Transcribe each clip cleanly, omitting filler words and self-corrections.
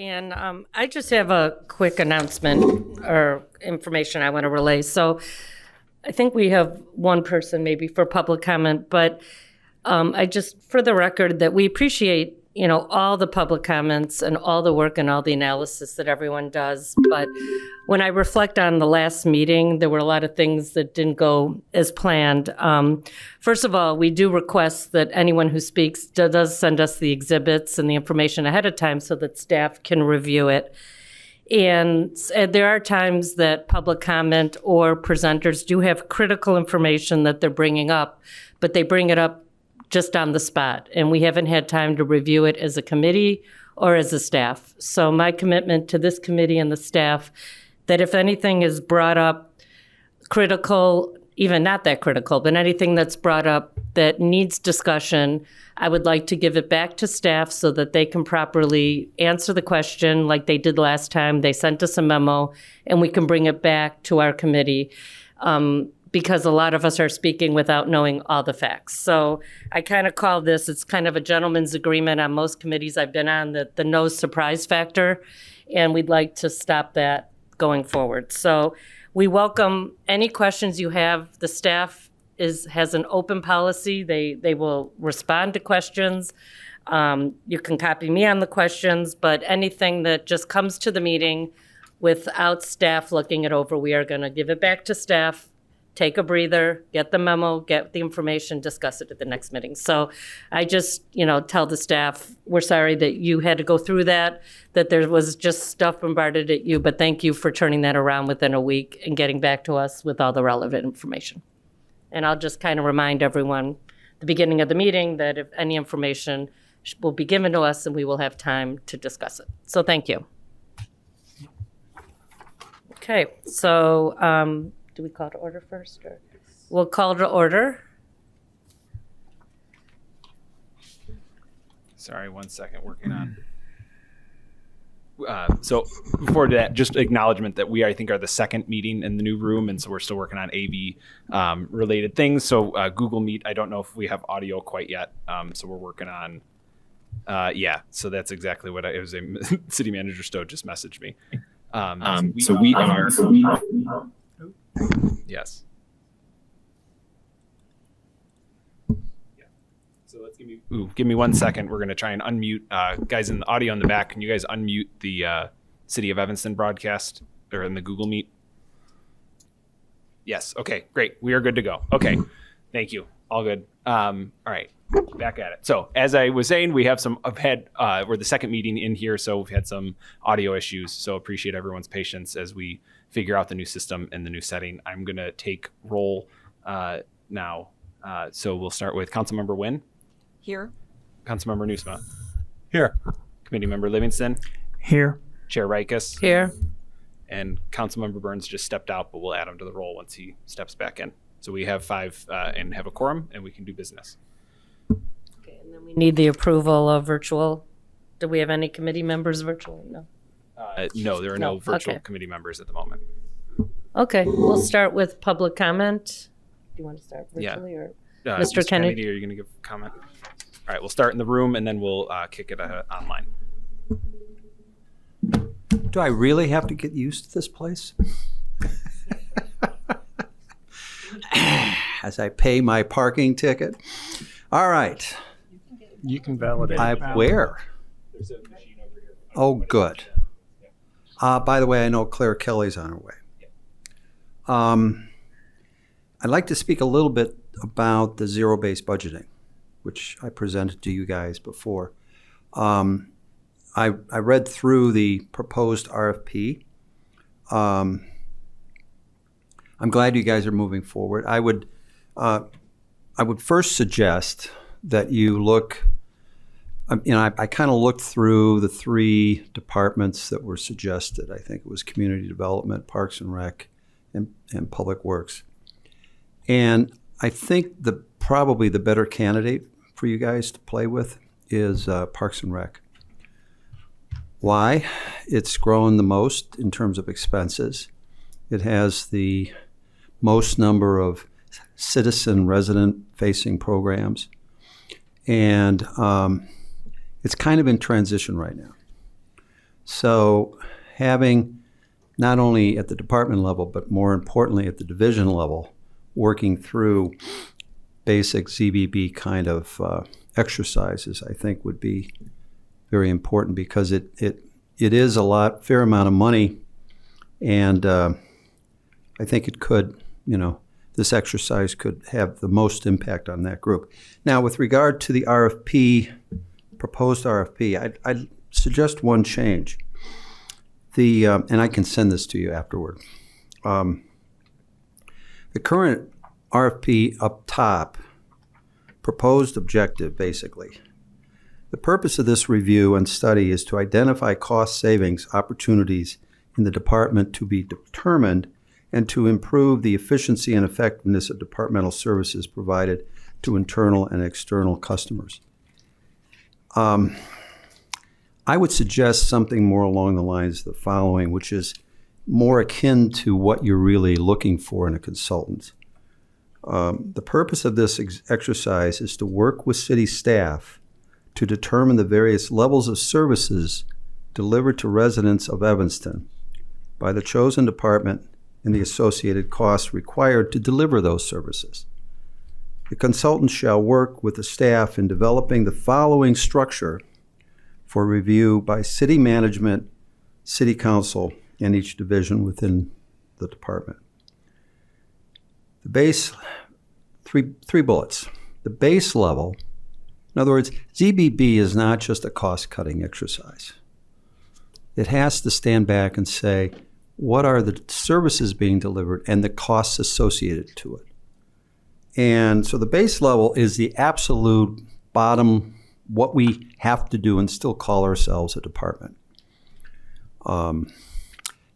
And I just have a quick announcement or information I want to relay. So I think we have one person maybe for public comment, but I just, for the record, that we appreciate, all the public comments and all the work and all the analysis that everyone does. But when I reflect on the last meeting, there were a lot of things that didn't go as planned. First of all, we do request that anyone who speaks does send us the exhibits and the information ahead of time so that staff can review it. And there are times that public comment or presenters do have critical information that they're bringing up, but they bring it up just on the spot, and we haven't had time to review it as a committee or as a staff. So my commitment to this committee and the staff, that if anything is brought up critical, even not that critical, but anything that's brought up that needs discussion, I would like to give it back to staff so that they can properly answer the question like they did last time. They sent us a memo, and we can bring it back to our committee. Because a lot of us are speaking without knowing all the facts. So I kind of call this, it's kind of a gentleman's agreement on most committees I've been on, that the no surprise factor, and we'd like to stop that going forward. So we welcome any questions you have. The staff has an open policy. They will respond to questions. You can copy me on the questions, but anything that just comes to the meeting without staff looking it over, we are going to give it back to staff. Take a breather, get the memo, get the information, discuss it at the next meeting. So I just, tell the staff, we're sorry that you had to go through that there was just stuff bombarded at you, but thank you for turning that around within a week and getting back to us with all the relevant information. And I'll just kind of remind everyone, the beginning of the meeting, that if any information will be given to us and we will have time to discuss it. So thank you. Okay, so, do we call to order first? Or? We'll call to order. Sorry, 1 second, working on. So before that, just acknowledgement that we, I think, are the second meeting in the new room, and so we're still working on AV related things. So Google Meet, I don't know if we have audio quite yet, so we're working on. So that's exactly what it was. City Manager Stowe just messaged me. We are. Yes. Yeah. So let's give me 1 second. We're going to try and unmute guys in the audio in the back. Can you guys unmute the City of Evanston broadcast or in the Google Meet? Yes. Okay, great. We are good to go. Okay. Thank you. All good. All right. Back at it. So as I was saying, we're the second meeting in here, so we've had some audio issues. So appreciate everyone's patience as we figure out the new system and the new setting. I'm going to take roll now. So we'll start with Councilmember Nguyen. Here. Councilmember Nusma. Here. Committee Member Livingston. Here. Chair Rikus. Here. And Councilmember Burns just stepped out, but we'll add him to the roll once he steps back in. So we have 5 and have a quorum, and we can do business. Okay, and then we need the approval of virtual. Do we have any committee members virtual? No. No, there are no virtual okay. committee members at the moment. Okay, we'll start with public comment. Do you want to start virtually or Mr. Kennedy? Are you going to give a comment? All right, we'll start in the room and then we'll kick it online. Do I really have to get used to this place? As I pay my parking ticket. All right. You can validate. Where? There's a machine over here. Oh, good. By the way, I know Claire Kelly's on her way. I'd like to speak a little bit about the zero-based budgeting, which I presented to you guys before. I read through the proposed RFP. I'm glad you guys are moving forward. I would first suggest that you look. I kind of looked through the 3 departments that were suggested. I think it was Community Development, Parks and Rec, and Public Works. And I think probably the better candidate for you guys to play with is Parks and Rec. Why? It's grown the most in terms of expenses. It has the most number of citizen resident-facing programs. And it's kind of in transition right now. So having not only at the department level, but more importantly at the division level, working through basic ZBB kind of exercises, I think would be very important, because it is a fair amount of money, and I think it could, this exercise could have the most impact on that group. Now, with regard to the proposed RFP, I'd suggest one change. And I can send this to you afterward. The current RFP up top, proposed objective, basically. The purpose of this review and study is to identify cost savings opportunities in the department to be determined and to improve the efficiency and effectiveness of departmental services provided to internal and external customers. I would suggest something more along the lines of the following, which is more akin to what you're really looking for in a consultant. The purpose of this exercise is to work with city staff to determine the various levels of services delivered to residents of Evanston by the chosen department and the associated costs required to deliver those services. The consultant shall work with the staff in developing the following structure for review by city management, city council, and each division within the department. The base, three bullets. The base level, in other words, ZBB is not just a cost-cutting exercise. It has to stand back and say, what are the services being delivered and the costs associated to it? And so the base level is the absolute bottom, what we have to do and still call ourselves a department.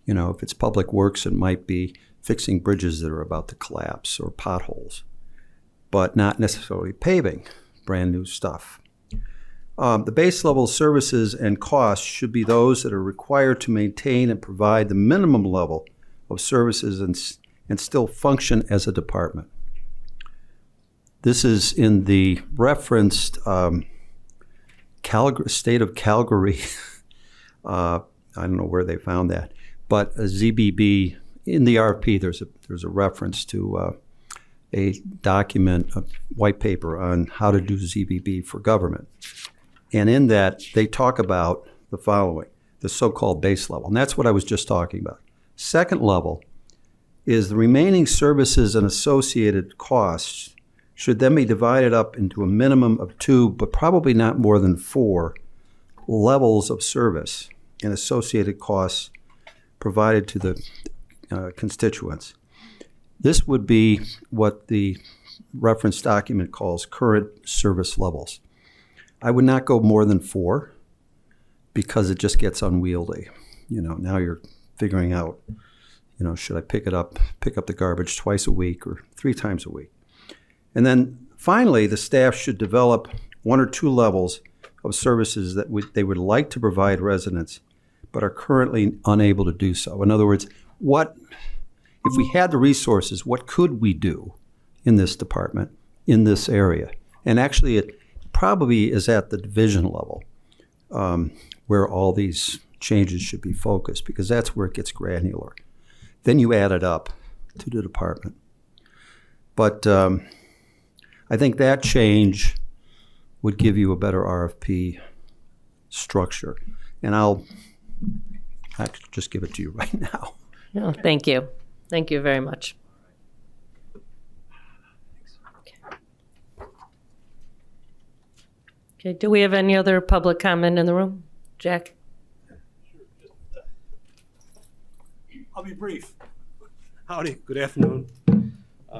If it's public works, it might be fixing bridges that are about to collapse or potholes, but not necessarily paving brand new stuff. The base level services and costs should be those that are required to maintain and provide the minimum level of services and still function as a department. This is in the referenced state of Calgary. I don't know where they found that, but a ZBB in the RFP. There's a reference to a document, a white paper on how to do ZBB for government, and in that they talk about the following: the so-called base level, and that's what I was just talking about. Second level is the remaining services and associated costs should then be divided up into a minimum of 2, but probably not more than 4 levels of service and associated costs provided to the constituents. This would be what the reference document calls current service levels. I would not go more than 4 because it just gets unwieldy. Now you're figuring out, should I pick up the garbage twice a week or 3 times a week? And then finally, the staff should develop 1 or 2 levels of services that they would like to provide residents, but are currently unable to do so. In other words, if we had the resources, what could we do in this department, in this area? And actually, it probably is at the division level where all these changes should be focused, because that's where it gets granular. Then you add it up to the department. But I think that change would give you a better RFP structure. And I could just give it to you right now. No, thank you. Thank you very much. Okay, do we have any other public comment in the room? Jack? I'll be brief. Howdy, good afternoon. I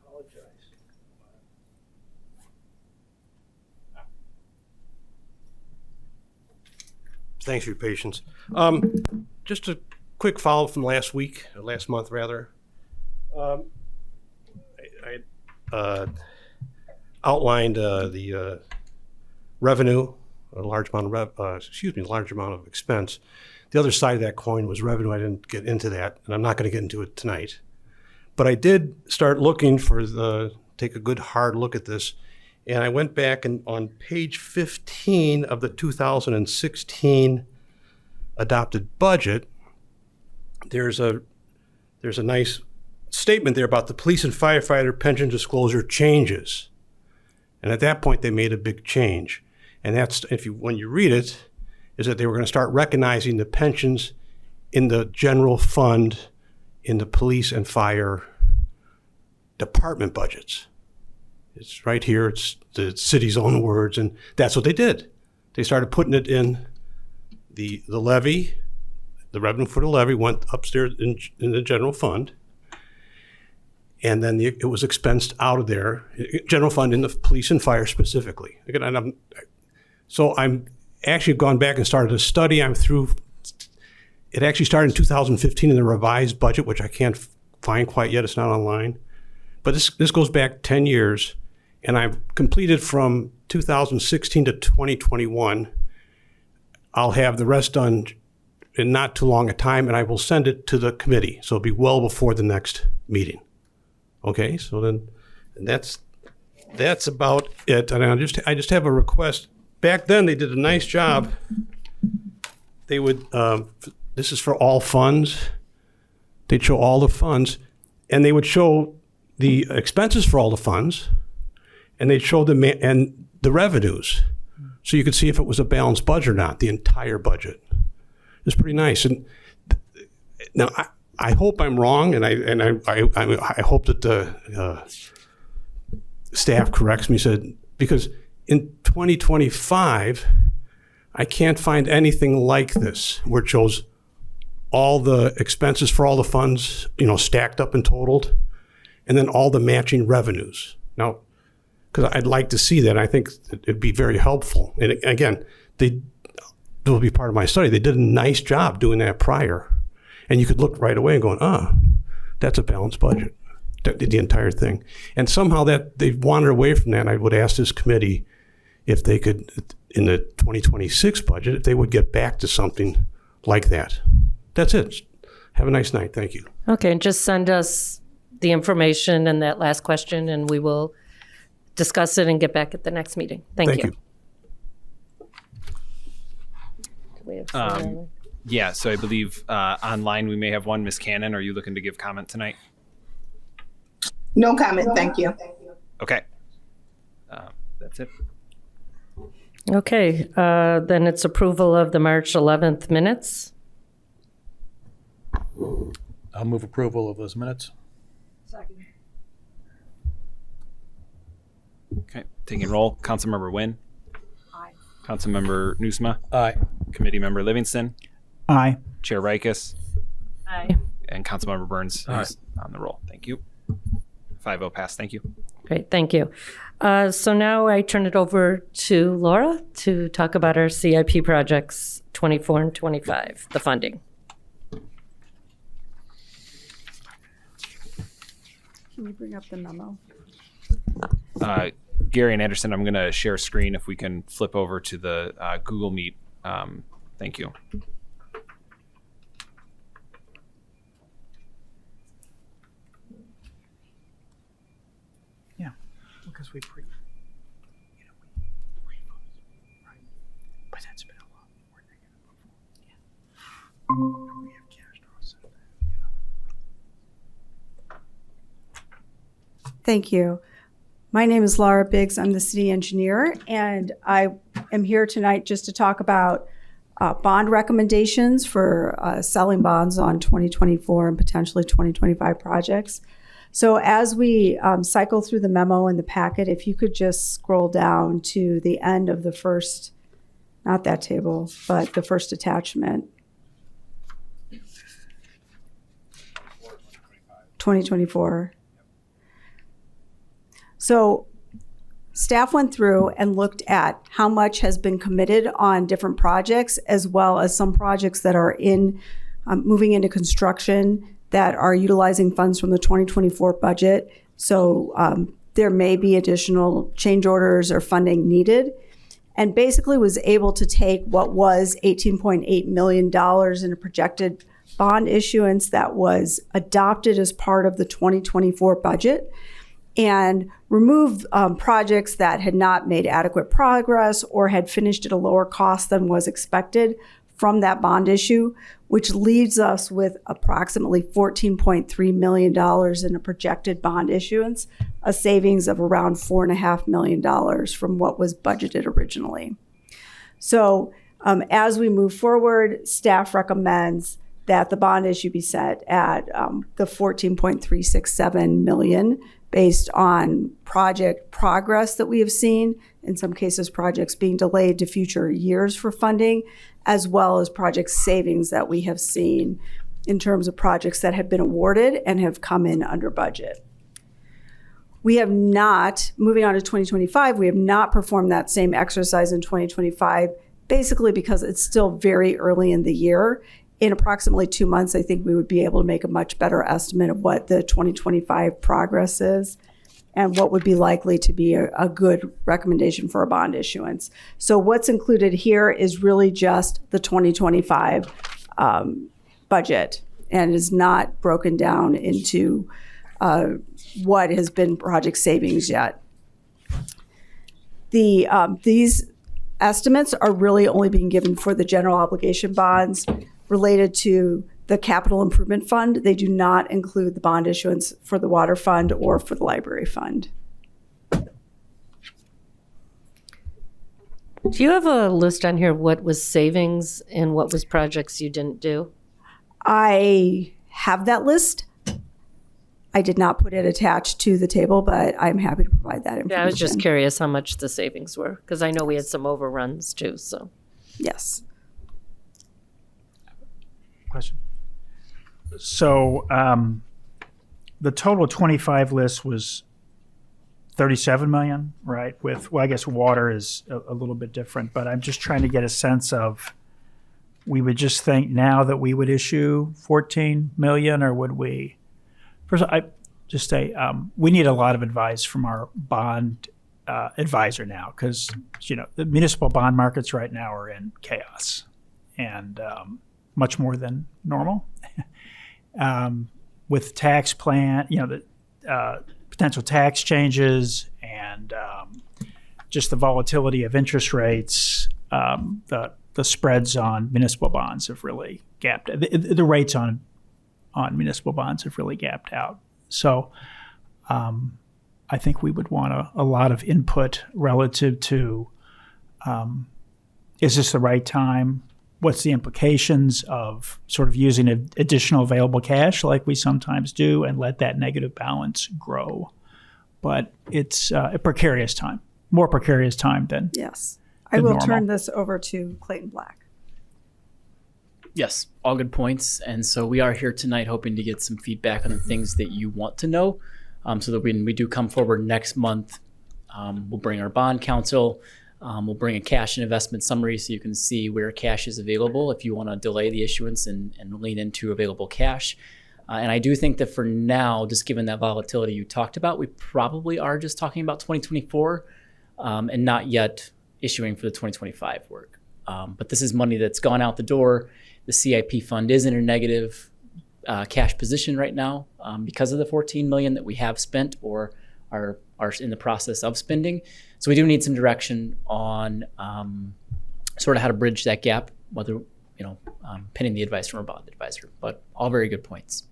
apologize. Thanks for your patience. Just a quick follow-up from last month rather. I outlined the revenue, a large amount of expense. The other side of that coin was revenue. I didn't get into that, and I'm not going to get into it tonight. But I did start looking for the take a good hard look at this. And I went back and on page 15 of the 2016 adopted budget, there's a nice statement there about the police and firefighter pension disclosure changes. And at that point, they made a big change. And that's, when you read it, is that they were going to start recognizing the pensions in the general fund in the police and fire department budgets. It's right here, it's the city's own words, and that's what they did. They started putting it in the levy, the revenue for the levy went upstairs in the general fund, and then it was expensed out of there, general fund in the police and fire specifically. Again, I'm actually gone back and started a study. I'm through. It actually started in 2015 in the revised budget, which I can't find quite yet. It's not online. But this goes back 10 years, and I've completed from 2016 to 2021. I'll have the rest done in not too long a time, and I will send it to the committee. So it'll be well before the next meeting. Okay, so then that's about it. And I just have a request. Back then, they did a nice job. They would, this is for all funds. They'd show all the funds, and they would show the expenses for all the funds, and they'd show and the revenues. So you could see if it was a balanced budget or not, the entire budget. It's pretty nice. And now I hope I'm wrong, and I hope that the staff corrects me, because in 2025, I can't find anything like this where it shows all the expenses for all the funds, stacked up and totaled, and then all the matching revenues. Now, because I'd like to see that, I think it'd be very helpful. And again, it'll be part of my study. They did a nice job doing that prior. And you could look right away and go, that's a balanced budget, the entire thing. And somehow that they've wandered away from that. I would ask this committee if they could, in the 2026 budget, if they would get back to something like that. That's it. Have a nice night. Thank you. Okay, and just send us the information and that last question, and we will discuss it and get back at the next meeting. Thank you. Do we have someone? Yeah, so I believe online we may have one. Ms. Cannon, are you looking to give comment tonight? No comment, thank you. Okay. That's it. Okay, then it's approval of the March 11th minutes. I'll move approval of those minutes. Okay, taking roll. Councilmember Nguyen. Aye. Councilmember Nusma. Aye. Committee Member Livingston. Aye. Chair Rikus. Aye. And Councilmember Burns Aye. is on the roll. Thank you. 5-0 pass. Thank you. Great, thank you. So now I turn it over to Laura to talk about our CIP projects 24 and 25, the funding. Can you bring up the memo? Gary and Anderson, I'm going to share a screen if we can flip over to the Google Meet. Thank you. Yeah, because we pre, right? But that's been a lot more negative before. Yeah. We have cash draws. Thank you. My name is Laura Biggs. I'm the city engineer, and I am here tonight just to talk about bond recommendations for selling bonds on 2024 and potentially 2025 projects. So as we cycle through the memo in the packet, if you could just scroll down to the end of the first, not that table, but the first attachment. 2024. So staff went through and looked at how much has been committed on different projects, as well as some projects that are in moving into construction that are utilizing funds from the 2024 budget. So there may be additional change orders or funding needed, and basically was able to take what was $18.8 million in a projected bond issuance that was adopted as part of the 2024 budget and remove projects that had not made adequate progress or had finished at a lower cost than was expected from that bond issue, which leaves us with approximately $14.3 million in a projected bond issuance, a savings of around $4.5 million from what was budgeted originally. So as we move forward, staff recommends that the bond issue be set at the $14.367 million based on project progress that we have seen, in some cases projects being delayed to future years for funding, as well as project savings that we have seen in terms of projects that have been awarded and have come in under budget. We have not, moving on to 2025, we have not performed that same exercise in 2025, basically because it's still very early in the year. In approximately 2 months, I think we would be able to make a much better estimate of what the 2025 progress is and what would be likely to be a good recommendation for a bond issuance. So what's included here is really just the 2025 budget and is not broken down into what has been project savings yet. These estimates are really only being given for the general obligation bonds related to the capital improvement fund. They do not include the bond issuance for the water fund or for the library fund. Do you have a list on here what was savings and what was projects you didn't do? I have that list. I did not put it attached to the table, but I'm happy to provide that information. Yeah, I was just curious how much the savings were, because I know we had some overruns too, so. Yes. Question. So the total 25 list was 37 million, right? With, well, I guess water is a little bit different, but I'm just trying to get a sense of, we would just think now that we would issue 14 million, or would we? First, I just say we need a lot of advice from our bond advisor now, because the municipal bond markets right now are in chaos, and much more than normal. With tax plan, the potential tax changes and just the volatility of interest rates, the spreads on municipal bonds have really gapped. The rates on municipal bonds have really gapped out. So I think we would want a lot of input relative to, is this the right time? What's the implications of sort of using additional available cash like we sometimes do and let that negative balance grow? But it's a precarious time, more precarious time than Yes. I will turn this over to Clayton Black. Yes, all good points. And so we are here tonight hoping to get some feedback on the things that you want to know, so that when we do come forward next month, we'll bring our bond counsel. We'll bring a cash and investment summary so you can see where cash is available if you want to delay the issuance and lean into available cash. And I do think that for now, just given that volatility you talked about, we probably are just talking about 2024 and not yet issuing for the 2025 work. But this is money that's gone out the door. The CIP fund is in a negative cash position right now because of the $14 million that we have spent or are in the process of spending. So we do need some direction on sort of how to bridge that gap, whether, pending the advice from our bond advisor. But all very good points.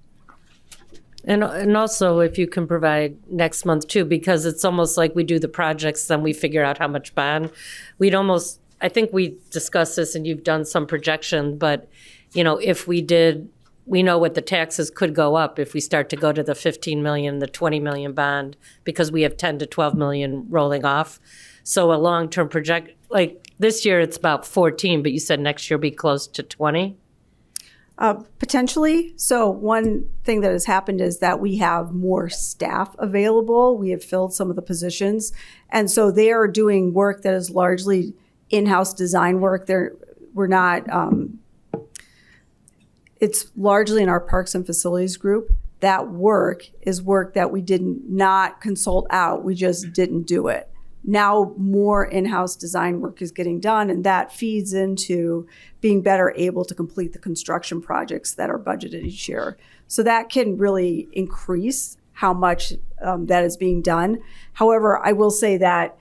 And also if you can provide next month too, because it's almost like we do the projects, then we figure out how much bond. I think we discussed this and you've done some projection, but if we did, we know what the taxes could go up if we start to go to the 15 million, the 20 million bond, because we have 10 to 12 million rolling off. So a long-term project, like this year it's about 14, but you said next year will be close to 20? Potentially. So one thing that has happened is that we have more staff available. We have filled some of the positions. And so they are doing work that is largely in-house design work. We're not, it's largely in our parks and facilities group. That work is work that we did not consult out. We just didn't do it. Now more in-house design work is getting done, and that feeds into being better able to complete the construction projects that are budgeted each year. So that can really increase how much that is being done. However, I will say that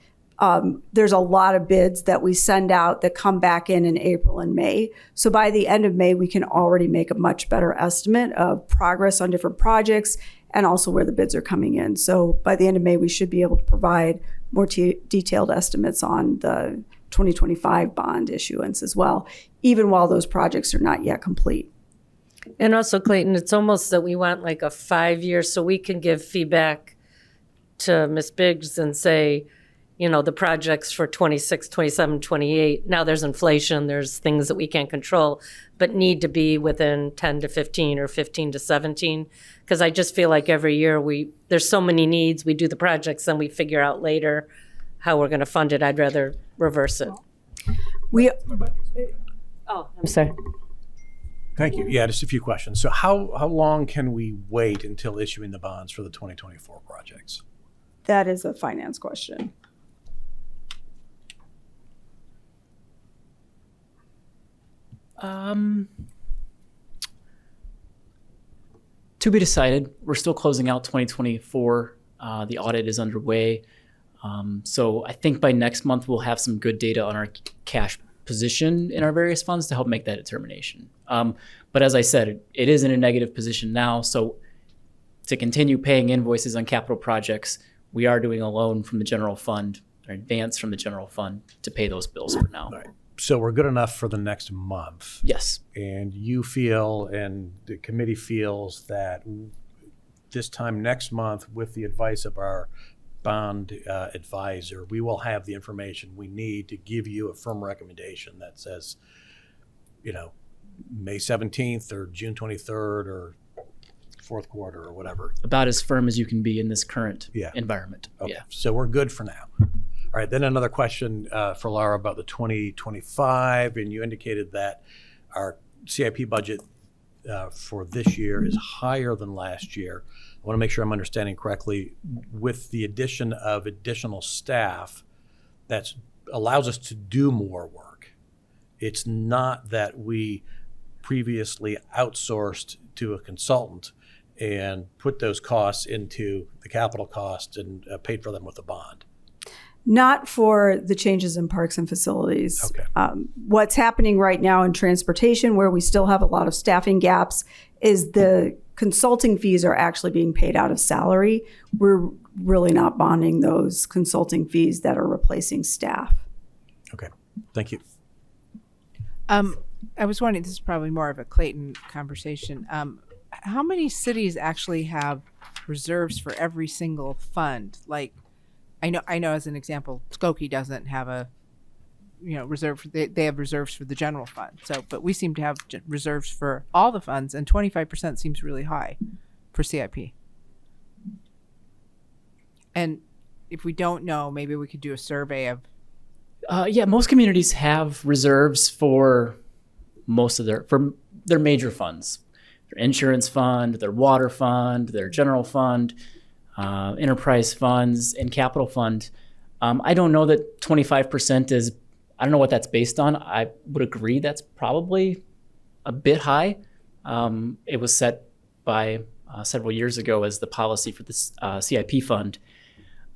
there's a lot of bids that we send out that come back in April and May. So by the end of May, we can already make a much better estimate of progress on different projects and also where the bids are coming in. So by the end of May, we should be able to provide more detailed estimates on the 2025 bond issuance as well, even while those projects are not yet complete. And also, Clayton, it's almost that we want like a 5 year so we can give feedback to Ms. Biggs and say, you know, the projects for 26, 27, 28, now there's inflation, there's things that we can't control, but need to be within 10 to 15 or 15 to 17. Because I just feel like every year there's so many needs, we do the projects, then we figure out later how we're going to fund it. I'd rather reverse it. I'm sorry. Thank you. Yeah, just a few questions. So how long can we wait until issuing the bonds for the 2024 projects? That is a finance question. To be decided. We're still closing out 2024. The audit is underway. So I think by next month, we'll have some good data on our cash position in our various funds to help make that determination. But as I said, it is in a negative position now. So to continue paying invoices on capital projects, we are doing a loan from the general fund, or advance from the general fund to pay those bills for now. All right. So we're good enough for the next month. Yes. And you feel, and the committee feels, that this time next month, with the advice of our bond advisor, we will have the information we need to give you a firm recommendation that says, you know, May 17th or June 23rd or fourth quarter or whatever. About as firm as you can be in this current environment. Okay. Yeah. So we're good for now. All right. Then another question for Laura about the 2025, and you indicated that our CIP budget for this year is higher than last year. I want to make sure I'm understanding correctly. With the addition of additional staff, that allows us to do more work. It's not that we previously outsourced to a consultant and put those costs into the capital cost and paid for them with a bond. Not for the changes in parks and facilities. Okay. What's happening right now in transportation, where we still have a lot of staffing gaps, is the consulting fees are actually being paid out of salary. We're really not bonding those consulting fees that are replacing staff. Okay. Thank you. I was wondering, this is probably more of a Clayton conversation. How many cities actually have reserves for every single fund? Like, I know as an example, Skokie doesn't have a, reserve. They have reserves for the general fund. So, but we seem to have reserves for all the funds, and 25% seems really high for CIP. And if we don't know, maybe we could do a survey of. Most communities have reserves for most of their major funds, their insurance fund, their water fund, their general fund, enterprise funds, and capital fund. I don't know that 25% is, I don't know what that's based on. I would agree that's probably a bit high. It was set by several years ago as the policy for this CIP fund.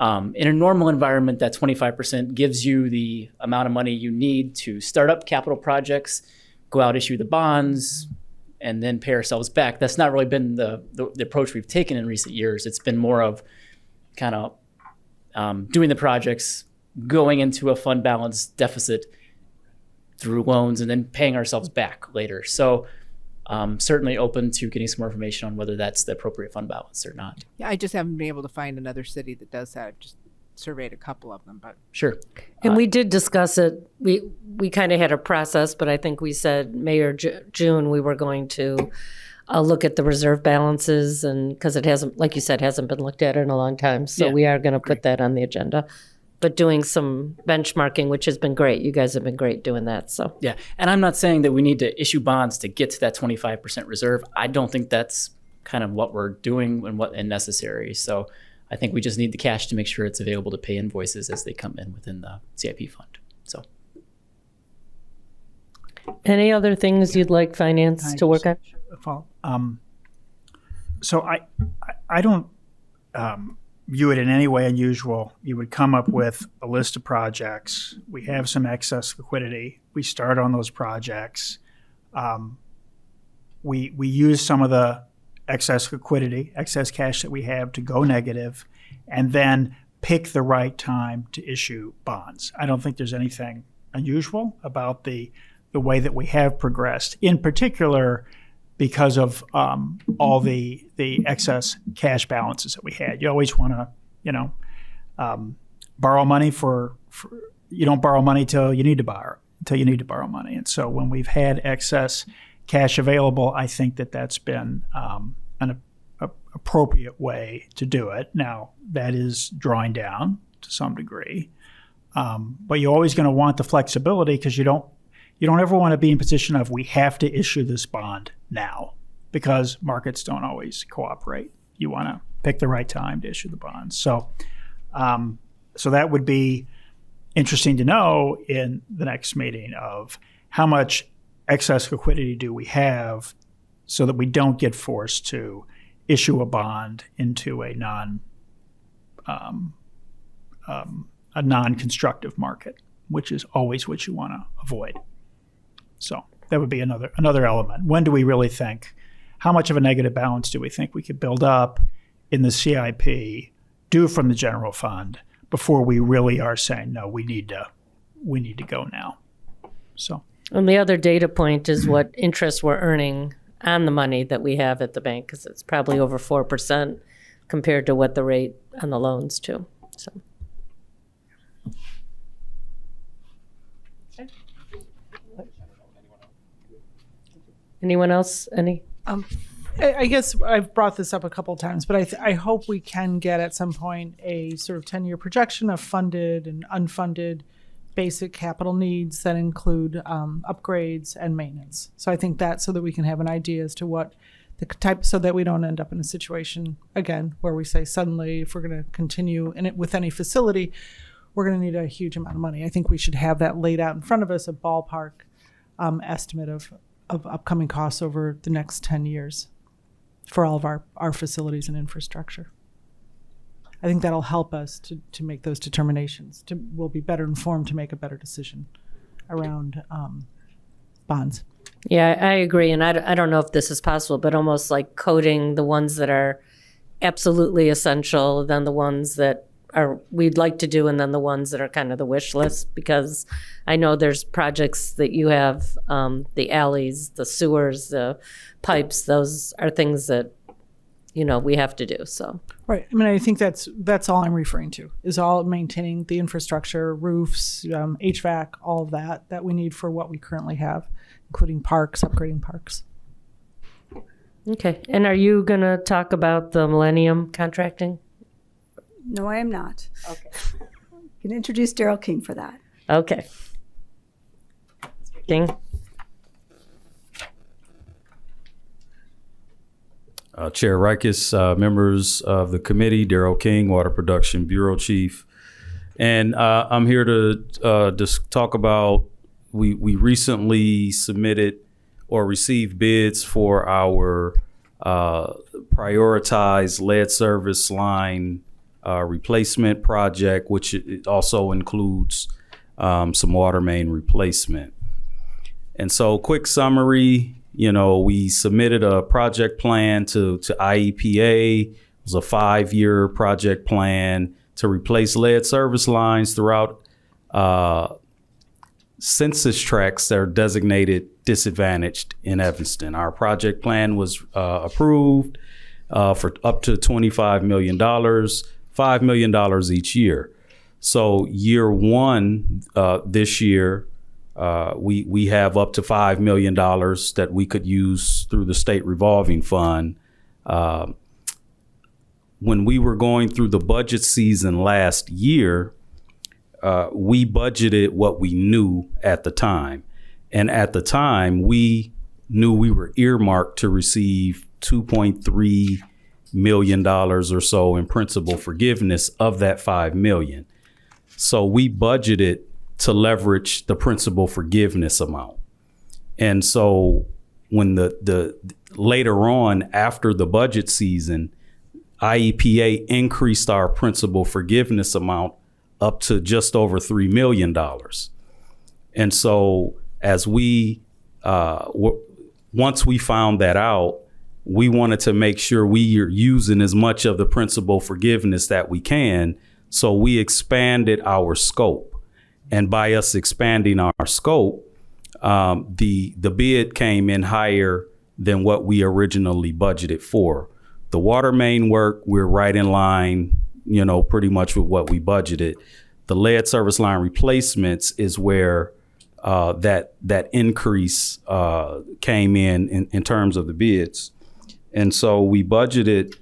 In a normal environment, that 25% gives you the amount of money you need to start up capital projects, go out, issue the bonds, and then pay ourselves back. That's not really been the approach we've taken in recent years. It's been more of kind of doing the projects, going into a fund balance deficit through loans, and then paying ourselves back later. So certainly open to getting some more information on whether that's the appropriate fund balance or not. Yeah, I just haven't been able to find another city that does that. I've just surveyed a couple of them, but sure. And we did discuss it. We kind of had a process, but I think we said May or June we were going to look at the reserve balances, and because it hasn't, like you said, hasn't been looked at in a long time. So Yeah. we are going to put that on the agenda. But doing some benchmarking, which has been great. You guys have been great doing that. So Yeah, and I'm not saying that we need to issue bonds to get to that 25% reserve. I don't think that's kind of what we're doing and necessary. So I think we just need the cash to make sure it's available to pay invoices as they come in within the CIP fund. So any other things you'd like finance to work on? So I don't view it in any way unusual, you would come up with a list of projects. We have some excess liquidity. We start on those projects. We use some of the excess liquidity, excess cash that we have to go negative, and then pick the right time to issue bonds. I don't think there's anything unusual about the way that we have progressed, in particular because of all the excess cash balances that we had. You always want to, borrow money for you don't borrow money till you need to borrow money. And so when we've had excess cash available, I think that that's been an appropriate way to do it. Now, that is drawing down to some degree, but you're always going to want the flexibility because you don't ever want to be in position of we have to issue this bond now because markets don't always cooperate. You want to pick the right time to issue the bonds. So that would be interesting to know in the next meeting of how much excess liquidity do we have so that we don't get forced to issue a bond into a non-constructive market, which is always what you want to avoid. So that would be another element. When do we really think? How much of a negative balance do we think we could build up in the CIP, due from the general fund, before we really are saying, no, we need to go now. So. And the other data point is what interest we're earning on the money that we have at the bank, because it's probably over 4% compared to what the rate on the loans too. So. Anyone else? I guess I've brought this up a couple of times, but I hope we can get at some point a sort of 10-year projection of funded and unfunded basic capital needs that include upgrades and maintenance. So I think that so that we can have an idea as to what the type, so that we don't end up in a situation again where we say suddenly if we're going to continue in it with any facility, we're going to need a huge amount of money. I think we should have that laid out in front of us, a ballpark estimate of upcoming costs over the next 10 years for all of our facilities and infrastructure. I think that'll help us to make those determinations. We'll be better informed to make a better decision around bonds. Yeah, I agree. And I don't know if this is possible, but almost like coding the ones that are absolutely essential, then the ones that we'd like to do, and then the ones that are kind of the wish list, because I know there's projects that you have, the alleys, the sewers, the pipes, those are things that, we have to do. So. Right. I mean, I think that's all I'm referring to, is all maintaining the infrastructure, roofs, HVAC, all of that we need for what we currently have, including parks, upgrading parks. Okay. And are you going to talk about the Millennium contracting? No, I am not. Okay. You can introduce Daryl King for that. Okay. King. Chair Reiches, members of the committee, Daryl King, Water Production Bureau Chief. And I'm here to just talk about, we recently submitted or received bids for our prioritized lead service line replacement project, which it also includes some water main replacement. And so, quick summary, we submitted a project plan to IEPA. It was a 5-year project plan to replace lead service lines throughout census tracts that are designated disadvantaged in Evanston. Our project plan was approved for up to $25 million. $5 million each year. So year one, this year, we have up to $5 million that we could use through the state revolving fund. When we were going through the budget season last year, we budgeted what we knew at the time. And at the time, we knew we were earmarked to receive $2.3 million or so in principal forgiveness of that $5 million. So we budgeted to leverage the principal forgiveness amount. And so when the later on after the budget season, IEPA increased our principal forgiveness amount up to just over $3 million. And so as we, once we found that out, we wanted to make sure we are using as much of the principal forgiveness that we can. So we expanded our scope. And by us expanding our scope, the bid came in higher than what we originally budgeted for. The water main work, we're right in line, pretty much with what we budgeted. The lead service line replacements is where that increase came in terms of the bids. And so we budgeted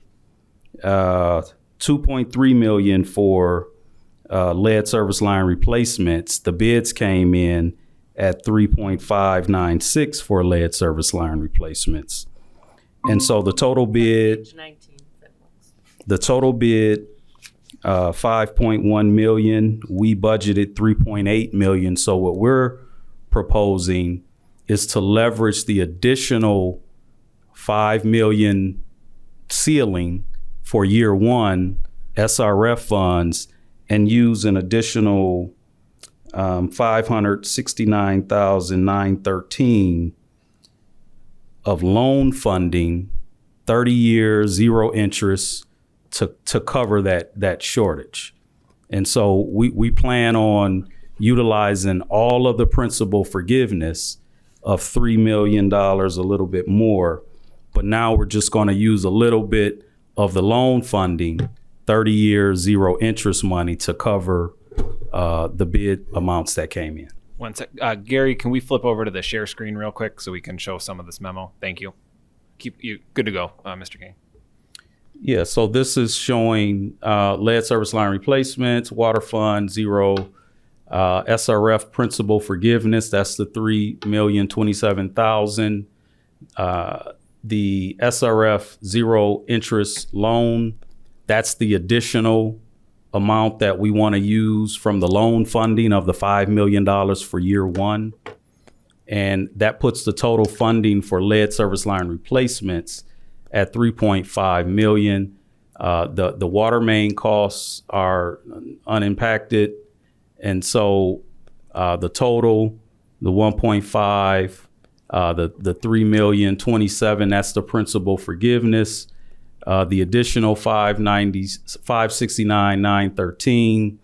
$2.3 million for lead service line replacements. The bids came in at $3.596 for lead service line replacements. And so the total bid, $5.1 million. We budgeted $3.8 million. So what we're proposing is to leverage the additional $5 million ceiling for year one SRF funds and use an additional $569,913 of loan funding, 30 years, 0 interest to cover that shortage. And so we plan on utilizing all of the principal forgiveness of $3 million, a little bit more. But now we're just going to use a little bit of the loan funding, 30 years, 0 interest money to cover the bid amounts that came in. One sec. Gary, can we flip over to the share screen real quick so we can show some of this memo? Thank you. Keep you good to go, Mr. King. Yeah, so this is showing lead service line replacements, water fund, 0, SRF principal forgiveness, that's the $3,027,000. The SRF 0 interest loan, that's the additional amount that we want to use from the loan funding of the $5 million for year one. And that puts the total funding for lead service line replacements at $3.5 million. The water main costs are unimpacted. And so the total, the 1.5, the $3,027,000, that's the principal forgiveness. The additional $569,913,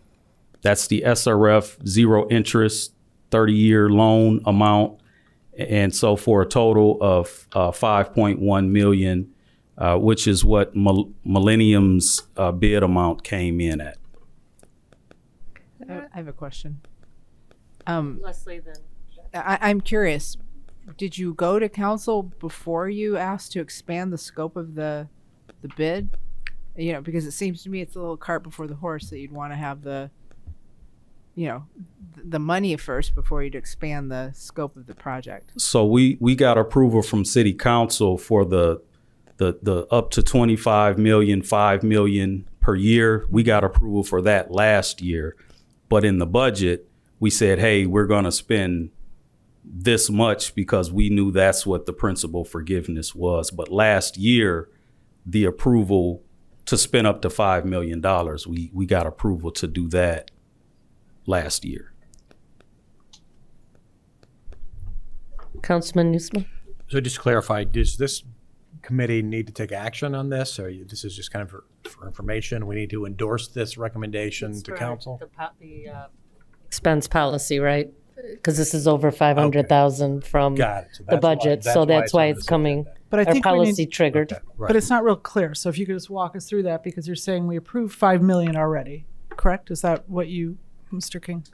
that's the SRF 0 interest 30-year loan amount. And so for a total of $5.1 million, which is what Millennium's bid amount came in at. I have a question. Leslie, then. I'm curious. Did you go to council before you asked to expand the scope of the bid? Because it seems to me it's a little cart before the horse that you'd want to have the money first before you'd expand the scope of the project. So we got approval from City Council for the up to $25 million, $5 million per year. We got approval for that last year. But in the budget, we said, hey, we're going to spend this much because we knew that's what the principal forgiveness was. But last year, the approval to spend up to $5 million, we got approval to do that last year. Councilman Newsman? So just to clarify, does this committee need to take action on this, or this is just kind of for information? We need to endorse this recommendation to council? The expense policy, right? Because this is over 500,000 from Got it. So the budget, so that's why on it's this coming. agenda. But I Our think we policy need, triggered. Okay, right. but it's not real clear. So if you could just walk us through that, because you're saying we approved 5 million already, correct? Is that what you, Mr. King?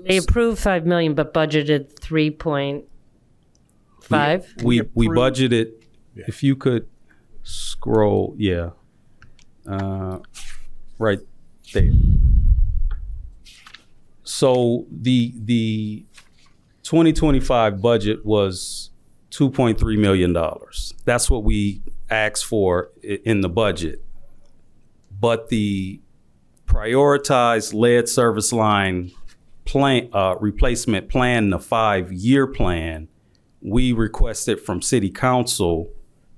They approved 5 million, but budgeted 3.5. We budgeted, if you could scroll, right there. So the 2025 budget was $2.3 million. That's what we asked for in the budget. But the prioritized lead service line plan, replacement plan, the 5-year plan, we requested from City Council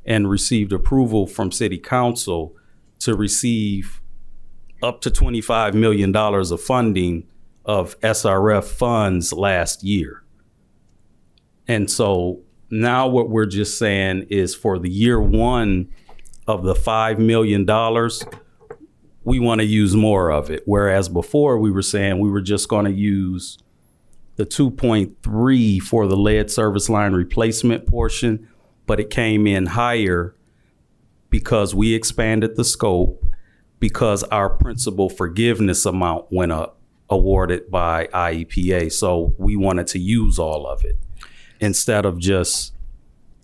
and received approval from City Council to receive up to $25 million of funding of SRF funds last year. And so now what we're just saying is for the year one of the $5 million, we want to use more of it. Whereas before we were saying we were just going to use the 2.3 for the lead service line replacement portion, but it came in higher because we expanded the scope, because our principal forgiveness amount went up, awarded by IEPA. So we wanted to use all of it. Instead of just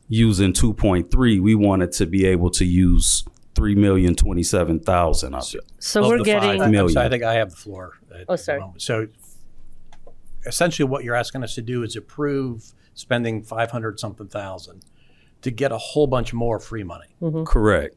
using 2.3, we wanted to be able to use $3,027,000 of it. So Of we're the getting. five, I'm sorry, I think I have the floor. Oh, sorry. So essentially what you're asking us to do is approve spending 500 something thousand to get a whole bunch more free money. Correct.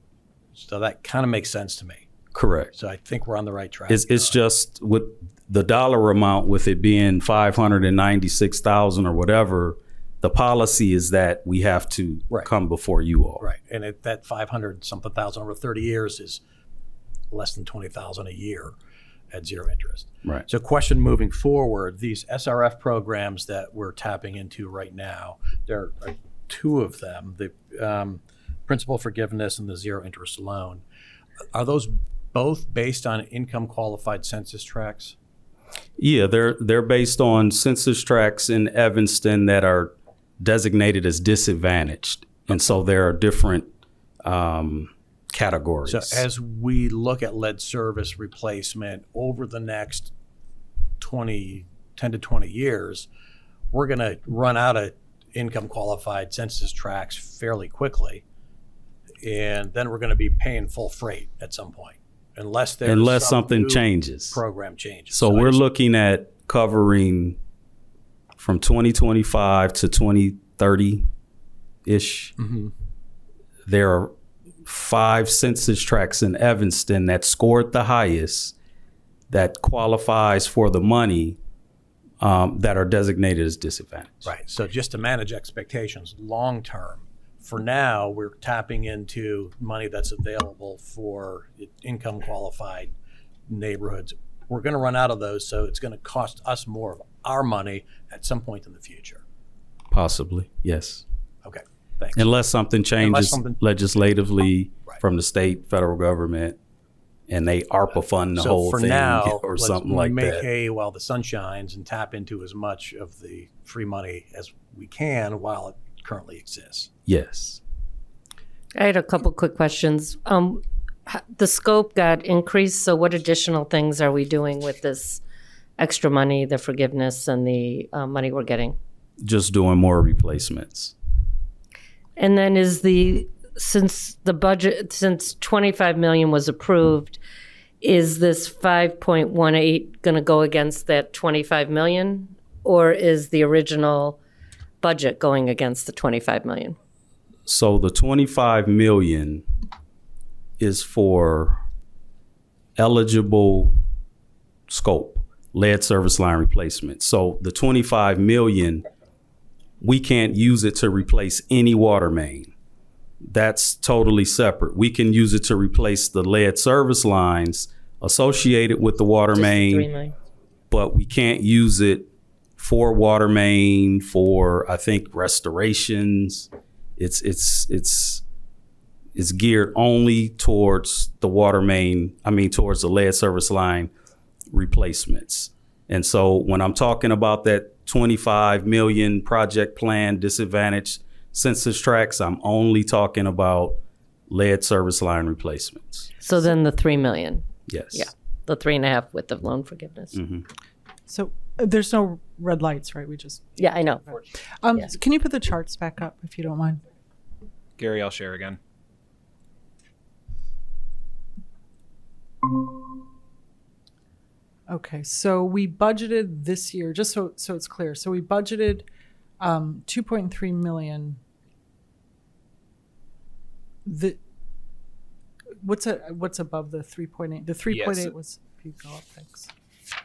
So that kind of makes sense to me. Correct. So I think we're on the right track. It's just with the dollar amount, with it being 596,000 or whatever, the policy is that we have to come before you all. Right. And that 500 something thousand over 30 years is less than 20,000 a year at zero interest. Right. So question moving forward, these SRF programs that we're tapping into right now, there are two of them, the principal forgiveness and the zero interest loan. Are those both based on income qualified census tracts? Yeah, they're based on census tracts in Evanston that are designated as disadvantaged. And so there are different categories. So as we look at lead service replacement over the next 10 to 20 years, we're going to run out of income qualified census tracts fairly quickly. And then we're going to be paying full freight at some point, unless something changes. Program changes. So we're looking at covering from 2025 to 2030-ish. There are 5 census tracts in Evanston that scored the highest, that qualifies for the money, that are designated as disadvantaged. Right. So just to manage expectations long term, for now, we're tapping into money that's available for income qualified neighborhoods. We're going to run out of those, so it's going to cost us more of our money at some point in the future. Possibly, yes. Okay, thanks. Unless something changes legislatively from the state, federal government, and they ARPA fund the whole thing now, or something like make that. hay while the sun shines and tap into as much of the free money as we can while it currently exists. Yes. I had a couple quick questions. The scope got increased, so what additional things are we doing with this extra money, the forgiveness, and the money we're getting? Just doing more replacements. And then since 25 million was approved, is this 5.18 going to go against that 25 million, or is the original budget going against the 25 million? So the 25 million is for eligible scope, lead service line replacement. So the 25 million, we can't use it to replace any water main. That's totally separate. We can use it to replace the lead service lines associated with the water Just main, 3 million. but we can't use it for water main, for I think restorations. It's geared only towards the water main, towards the lead service line replacements. And so when I'm talking about that 25 million project plan disadvantaged census tracts, I'm only talking about lead service line replacements. So then the 3 million. Yes. Yeah, the 3.5 with the loan forgiveness. So there's no red lights, right? We just. Yeah, I know. Yes. Can you put the charts back up if you don't mind? Gary, I'll share again. Okay, so we budgeted this year, just so it's clear. So we budgeted 2.3 million. What's above the 3.8? The 3.8 was, if you go up, thanks.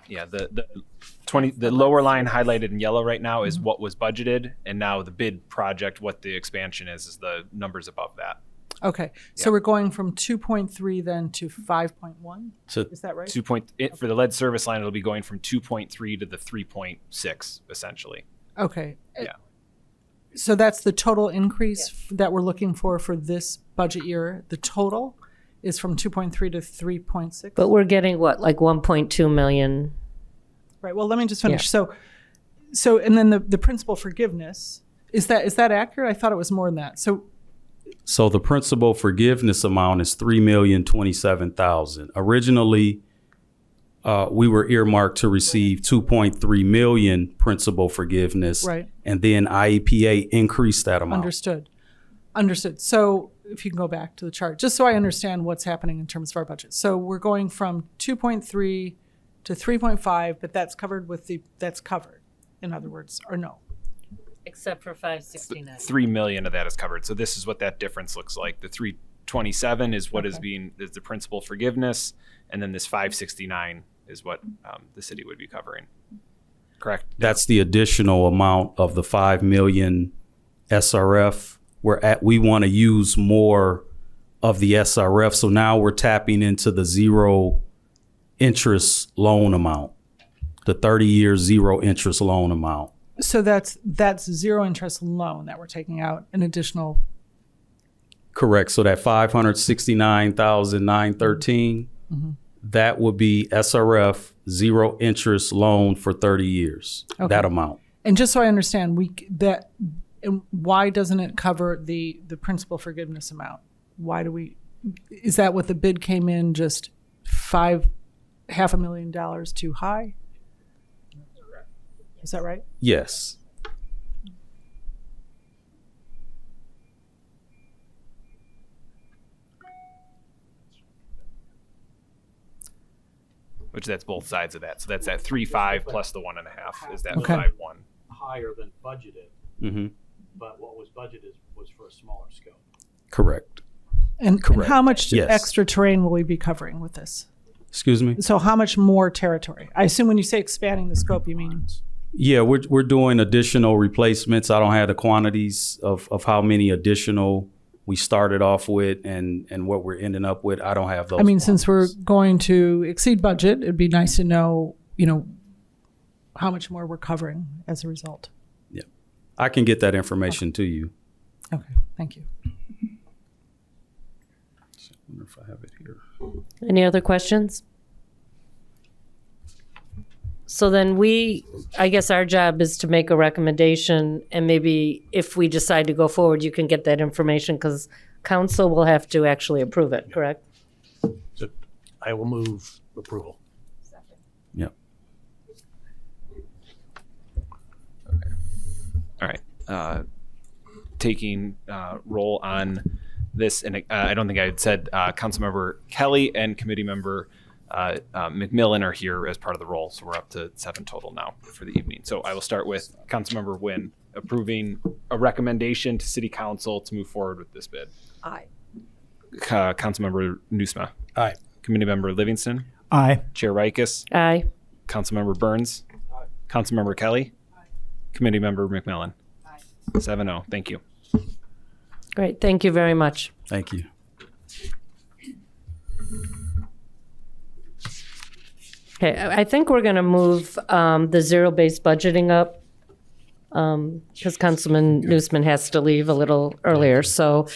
Yeah, the lower line highlighted in yellow right now is what was budgeted, and now the bid project, what the expansion is the numbers above that. Okay, so we're going from 2.3 then to 5.1? So Is that right? For the lead service line, it'll be going from 2.3 to the 3.6 essentially. Okay. Yeah. So that's the total increase that we're looking for this budget year. The total is from 2.3 to 3.6? But we're getting what, like 1.2 million? Right, well, let me just finish. So and then the principal forgiveness, is that accurate? I thought it was more than that. So the principal forgiveness amount is $3,027,000. Originally, we were earmarked to receive 2.3 million principal forgiveness, Right. And then IEPA increased that amount. Understood. So if you can go back to the chart, just so I understand what's happening in terms of our budget. So we're going from 2.3 to 3.5, but that's covered that's covered, in other words, or no? Except for 569. 3 million of that is covered. So this is what that difference looks like. The 327 is what is the principal forgiveness, and then this 569 is what the city would be covering. Correct? That's the additional amount of the 5 million SRF. We want to use more of the SRF. So now we're tapping into the zero interest loan amount, the 30-year zero interest loan amount. So that's zero interest loan that we're taking out, an additional. Correct. So that 569,913, that would be SRF zero interest loan for 30 years. Okay. That amount. And just so I understand, and why doesn't it cover the principal forgiveness amount? Is that what the bid came in just $500,000 too high? Is that right? Yes. Which that's both sides of that. So that's that 3.5 plus the 1.5 is that Okay. 5.1. Higher than budgeted, Mm-hmm. but what was budgeted was for a smaller scope. Correct. And how much Yes. extra terrain will we be covering with this? Excuse me? So how much more territory? I assume when you say expanding the scope, you mean? Yeah, we're doing additional replacements. I don't have the quantities of how many additional we started off with and what we're ending up with. I don't have those. I mean, since we're going to exceed budget, it'd be nice to know, how much more we're covering as a result. Yeah. I can get that information to you. Okay, thank you. I wonder if I have it here. Any other questions? So then I guess our job is to make a recommendation, and maybe if we decide to go forward, you can get that information because council will have to actually approve it, correct? So I will move approval. Yep. All right. Taking roll on this, and I don't think I had said Councilmember Kelly and Committee Member McMillan are here as part of the roll, so we're up to 7 total now for the evening. So I will start with Councilmember Nguyen approving a recommendation to City Council to move forward with this bid. Aye. Councilmember Nusma. Aye. Committee Member Livingston. Aye. Chair Rikus. Aye. Councilmember Burns. Aye. Councilmember Kelly. Aye. Committee Member McMillan. Aye. 7-0. Thank you. Great, thank you very much. Thank you. Okay, I think we're going to move the zero-based budgeting up because Councilman Newsman has to leave a little earlier. So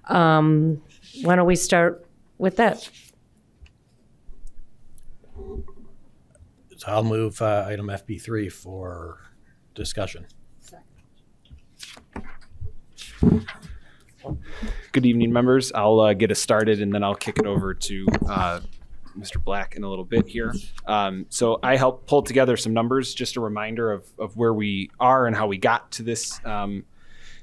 why don't we start with that? So I'll move item FB3 for discussion. Good evening, members. I'll get us started and then I'll kick it over to Mr. Black in a little bit here. So I helped pull together some numbers, just a reminder of where we are and how we got to this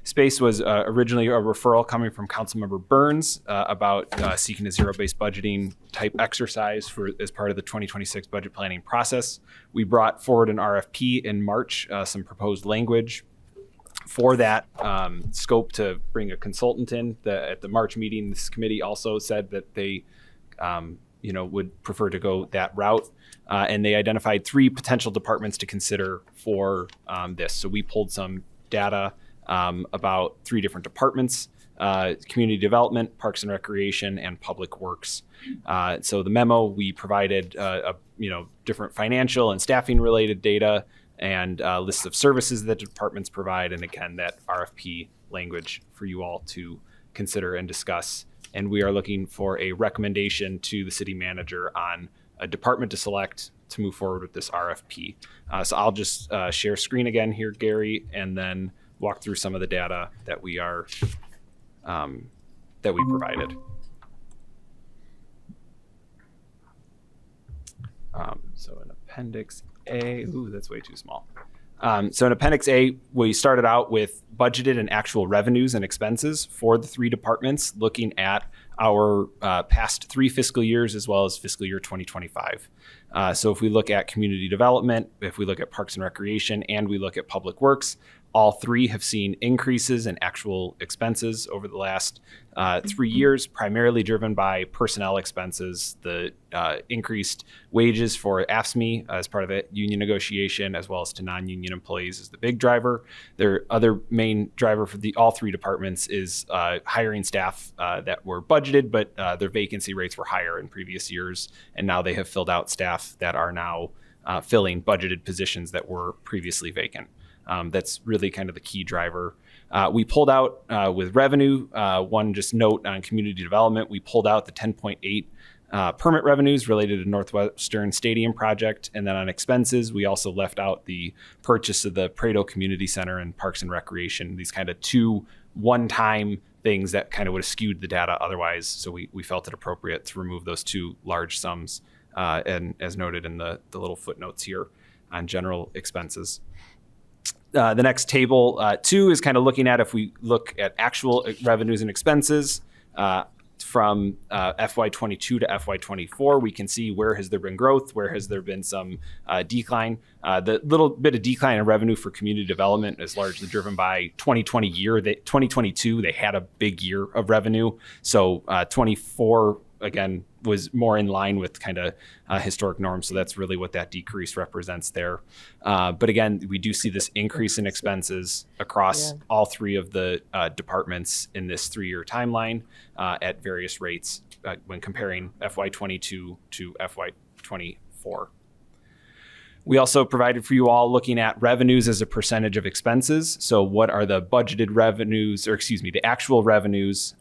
space. Was originally a referral coming from Councilmember Burns about seeking a zero-based budgeting type exercise as part of the 2026 budget planning process. We brought forward an RFP in March, some proposed language for that scope to bring a consultant in. At the March meeting, this committee also said that they would prefer to go that route. And they identified 3 potential departments to consider for this. So we pulled some data about 3 different departments: community development, parks and recreation, and public works. So the memo, we provided different financial and staffing related data and lists of services that departments provide, and again, that RFP language for you all to consider and discuss. And we are looking for a recommendation to the city manager on a department to select to move forward with this RFP. So I'll just share screen again here, Gary, and then walk through some of the data that we are that we provided. So in Appendix A, ooh, that's way too small. So in Appendix A, we started out with budgeted and actual revenues and expenses for the 3 departments, looking at our past 3 fiscal years as well as fiscal year 2025. So if we look at community development, if we look at parks and recreation, and we look at public works, all 3 have seen increases in actual expenses over the last 3 years, primarily driven by personnel expenses. The increased wages for AFSCME as part of the union negotiation, as well as to non-union employees, is the big driver. Their other main driver for all 3 departments is hiring staff that were budgeted, but their vacancy rates were higher in previous years, and now they have filled out staff that are now filling budgeted positions that were previously vacant. That's really kind of the key driver. We pulled out with revenue, one just note on community development, we pulled out the 10.8 permit revenues related to Northwestern Stadium project. And then on expenses, we also left out the purchase of the Prado Community Center and Parks and Recreation, these kind of 2 one-time things that kind of would have skewed the data otherwise. So we felt it appropriate to remove those 2 large sums, and as noted in the little footnotes here on general expenses. The next table 2 is kind of looking at, if we look at actual revenues and expenses from FY22 to FY24, we can see where has there been growth, where has there been some decline. The little bit of decline in revenue for community development is largely driven by 2022, they had a big year of revenue. So 24, again, was more in line with kind of historic norms. So that's really what that decrease represents there. But again, we do see this increase in expenses across all 3 of the departments in this 3-year timeline at various rates when comparing FY22 to FY24. We also provided for you all looking at revenues as a percentage of expenses. So what are the budgeted revenues, or excuse me, the actual revenues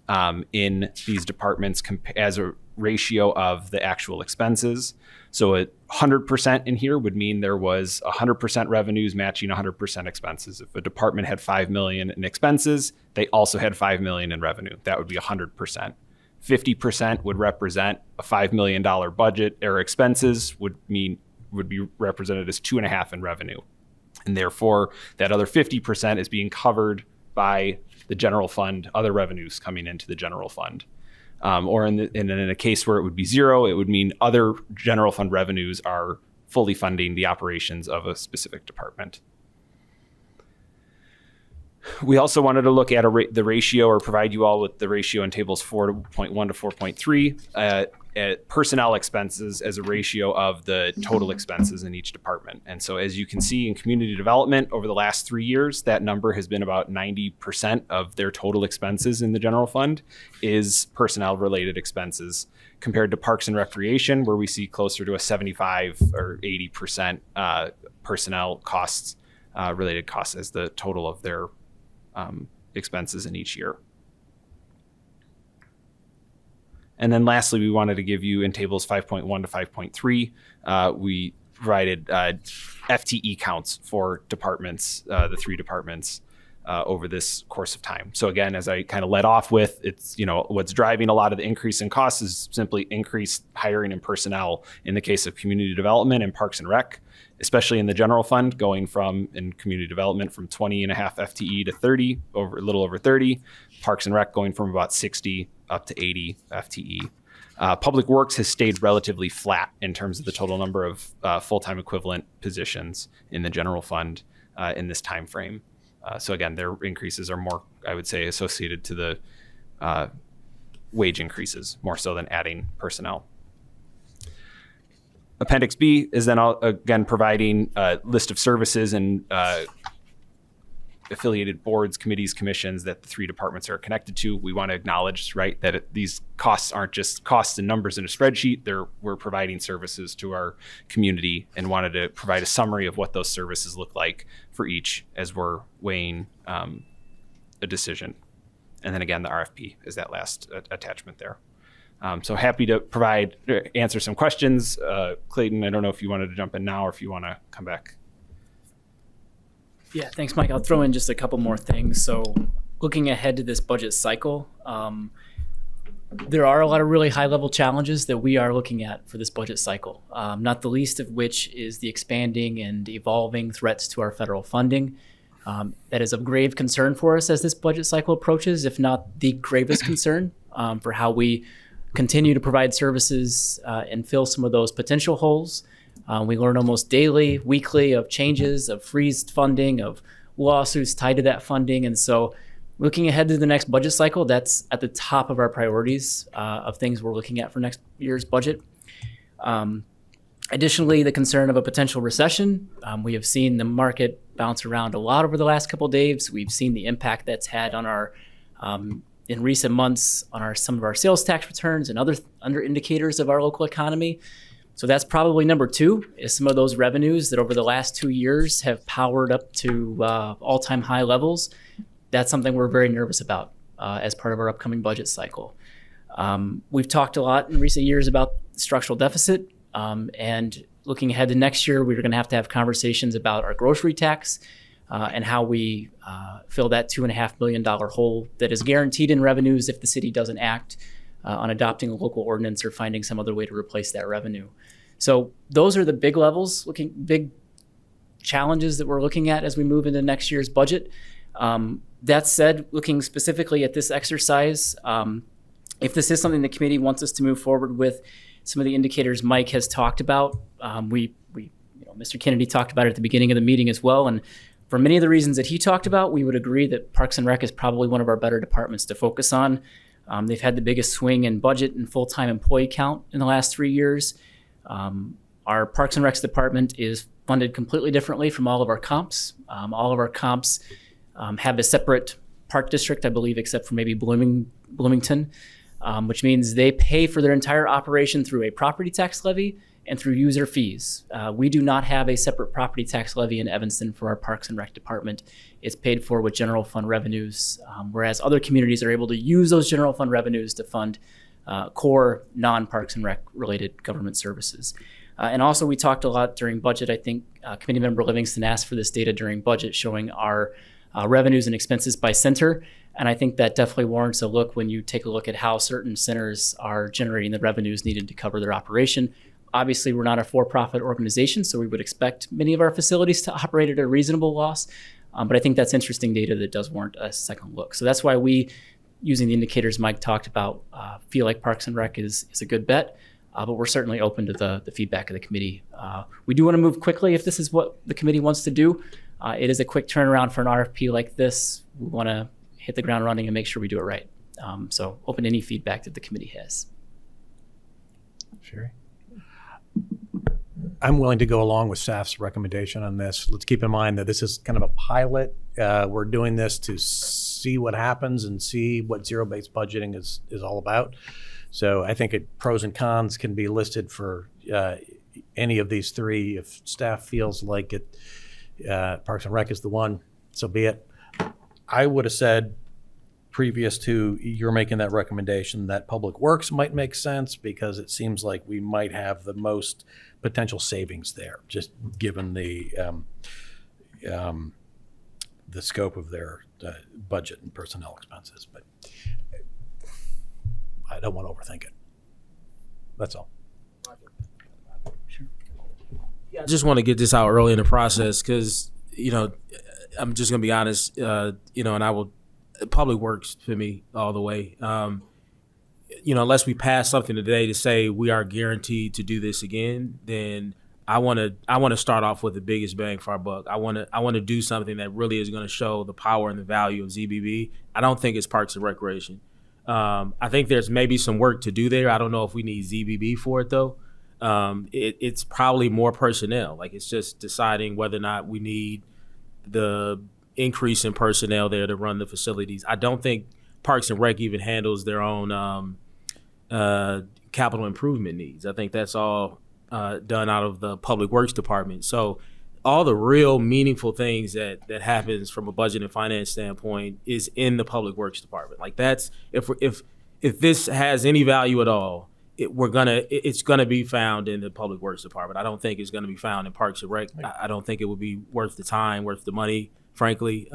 in these departments as a ratio of the actual expenses. So a 100% in here would mean there was 100% revenues matching 100% expenses. If a department had $5 million in expenses, they also had $5 million in revenue. That would be 100%. 50% would represent a $5 million budget, or expenses would be represented as 2.5 in revenue. And therefore, that other 50% is being covered by the general fund, other revenues coming into the general fund. Or in a case where it would be 0, it would mean other general fund revenues are fully funding the operations of a specific department. We also wanted to look at the ratio, or provide you all with the ratio in tables 4.1 to 4.3 at personnel expenses as a ratio of the total expenses in each department. And so as you can see in community development over the last 3 years, that number has been about 90% of their total expenses in the general fund is personnel related expenses, compared to parks and recreation, where we see closer to a 75 or 80% personnel costs, related costs as the total of their expenses in each year. And then lastly, we wanted to give you in tables 5.1 to 5.3, we provided FTE counts for departments, the 3 departments over this course of time. So again, as I kind of led off with, it's, what's driving a lot of the increase in costs is simply increased hiring and personnel in the case of community development and parks and rec, especially in the general fund, going from, in community development, from 20.5 FTE to 30, a little over 30, parks and rec going from about 60 up to 80 FTE. Public works has stayed relatively flat in terms of the total number of full-time equivalent positions in the general fund in this time frame. So again, their increases are more, I would say, associated to the wage increases, more so than adding personnel. Appendix B is then again providing a list of services and affiliated boards, committees, commissions that the three departments are connected to. We want to acknowledge, right, that these costs aren't just costs and numbers in a spreadsheet. We're providing services to our community, and wanted to provide a summary of what those services look like for each as we're weighing a decision. And then again, the RFP is that last attachment there. So happy to answer some questions. Clayton, I don't know if you wanted to jump in now or if you want to come back. Yeah, thanks, Mike. I'll throw in just a couple more things. So looking ahead to this budget cycle, there are a lot of really high-level challenges that we are looking at for this budget cycle, not the least of which is the expanding and evolving threats to our federal funding. That is of grave concern for us as this budget cycle approaches, if not the gravest concern for how we continue to provide services and fill some of those potential holes. We learn almost daily, weekly of changes, of freezed funding, of lawsuits tied to that funding. And so looking ahead to the next budget cycle, that's at the top of our priorities of things we're looking at for next year's budget. Additionally, the concern of a potential recession. We have seen the market bounce around a lot over the last couple of days. We've seen the impact that's had on our, in recent months, on some of our sales tax returns and other indicators of our local economy. So that's probably number two, is some of those revenues that over the last 2 years have powered up to all-time high levels. That's something we're very nervous about as part of our upcoming budget cycle. We've talked a lot in recent years about structural deficit, and looking ahead to next year, we're going to have conversations about our grocery tax and how we fill that $2.5 billion hole that is guaranteed in revenues if the city doesn't act on adopting a local ordinance or finding some other way to replace that revenue. So those are the big big challenges that we're looking at as we move into next year's budget. That said, looking specifically at this exercise, if this is something the committee wants us to move forward with, some of the indicators Mike has talked about, Mr. Kennedy talked about it at the beginning of the meeting as well. And for many of the reasons that he talked about, we would agree that Parks and Rec is probably one of our better departments to focus on. They've had the biggest swing in budget and full-time employee count in the last 3 years. Our Parks and Recs department is funded completely differently from all of our comps. All of our comps have a separate park district, I believe, except for maybe Bloomington, which means they pay for their entire operation through a property tax levy and through user fees. We do not have a separate property tax levy in Evanston for our Parks and Rec department. It's paid for with general fund revenues, whereas other communities are able to use those general fund revenues to fund core non-Parks and Rec related government services. And also we talked a lot during budget. I think Committee Member Livingston asked for this data during budget showing our revenues and expenses by center. And I think that definitely warrants a look when you take a look at how certain centers are generating the revenues needed to cover their operation. Obviously, we're not a for-profit organization, so we would expect many of our facilities to operate at a reasonable loss. But I think that's interesting data that does warrant a second look. So that's why we, using the indicators Mike talked about, feel like Parks and Rec is a good bet. But we're certainly open to the feedback of the committee. We do want to move quickly if this is what the committee wants to do. It is a quick turnaround for an RFP like this. We want to hit the ground running and make sure we do it right. So open to any feedback that the committee has. Sherry? I'm willing to go along with staff's recommendation on this. Let's keep in mind that this is kind of a pilot. We're doing this to see what happens and see what zero-based budgeting is all about. So I think pros and cons can be listed for any of these three. If staff feels like Parks and Rec is the one, so be it. I would have said, previous to your making that recommendation, that Public Works might make sense because it seems like we might have the most potential savings there, just given the scope of their budget and personnel expenses. But I don't want to overthink it. That's all. Yeah, I just want to get this out early in the process because, I'm just going to be honest, and I will, Public Works for me all the way. Unless we pass something today to say we are guaranteed to do this again, then I want to start off with the biggest bang for our buck. I want to do something that really is going to show the power and the value of ZBB. I don't think it's Parks and Recreation. I think there's maybe some work to do there. I don't know if we need ZBB for it though. It's probably more personnel. Like, it's just deciding whether or not we need the increase in personnel there to run the facilities. I don't think Parks and Rec even handles their own capital improvement needs. I think that's all done out of the Public Works Department. So all the real meaningful things that happens from a budget and finance standpoint is in the Public Works Department. Like, that's if this has any value at all, it's gonna be found in the Public Works Department. I don't think it's gonna be found in Parks and Rec. I don't think it would be worth the time, worth the money, frankly.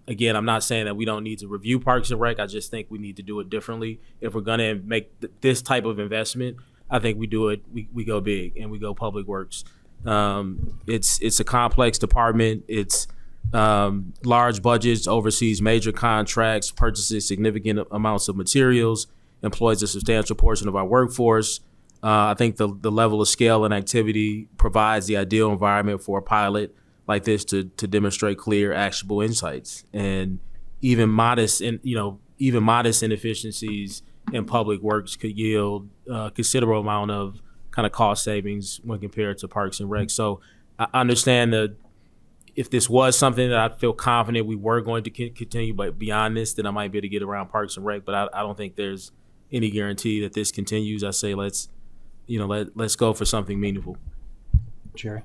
Again, I'm not saying that we don't need to review Parks and Rec. I just think we need to do it differently. If we're gonna make this type of investment, I think we do it. We go big and we go Public Works. It's a complex department. It's large budgets, oversees major contracts, purchases significant amounts of materials, employs a substantial portion of our workforce. I think the level of scale and activity provides the ideal environment for a pilot like this to demonstrate clear, actionable insights. And even modest inefficiencies in Public Works could yield a considerable amount of kind of cost savings when compared to Parks and Rec. So I understand that if this was something that I feel confident we were going to continue, but beyond this, then I might be able to get around Parks and Rec. But I don't think there's any guarantee that this continues. I say let's go for something meaningful. Jerry?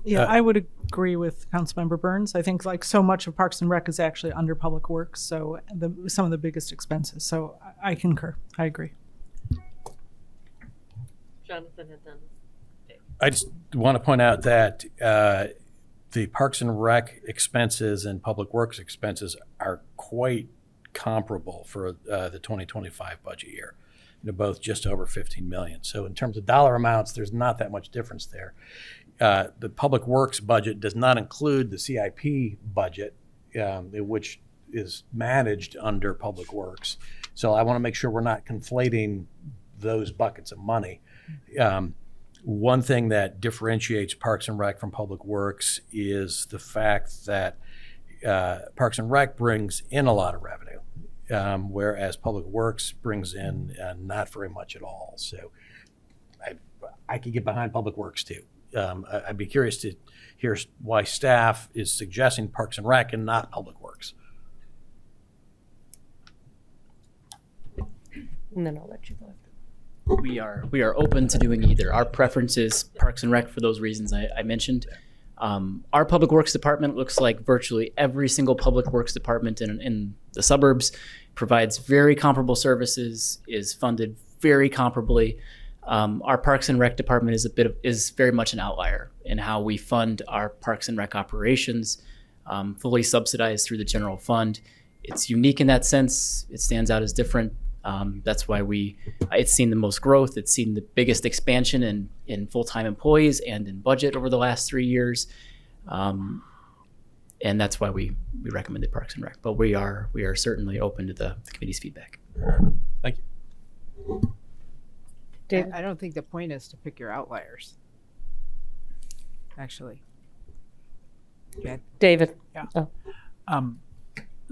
Yeah, I would agree with Councilmember Burns. I think like so much of Parks and Rec is actually under Public Works, so some of the biggest expenses. So I concur. I agree. Jonathan had done. I just want to point out that the Parks and Rec expenses and Public Works expenses are quite comparable for the 2025 budget year. They're both just over 15 million. So in terms of dollar amounts, there's not that much difference there. The Public Works budget does not include the CIP budget, which is managed under Public Works. So I want to make sure we're not conflating those buckets of money. One thing that differentiates Parks and Rec from Public Works is the fact that Parks and Rec brings in a lot of revenue, whereas Public Works brings in not very much at all. So I could get behind Public Works too. I'd be curious to hear why staff is suggesting Parks and Rec and not Public Works. And then I'll let you go. We are open to doing either. Our preference is Parks and Rec for those reasons I mentioned. Our Public Works Department looks like virtually every single Public Works Department in the suburbs, provides very comparable services, is funded very comparably. Our Parks and Rec Department is very much an outlier in how we fund our Parks and Rec operations, fully subsidized through the general fund. It's unique in that sense. It stands out as different. That's why it's seen the most growth. It's seen the biggest expansion in full-time employees and in budget over the last 3 years. And that's why we recommended Parks and Rec. But we are certainly open to the committee's feedback. Thank you. I don't think the point is to pick your outliers, actually. Yeah. David. Yeah. Oh.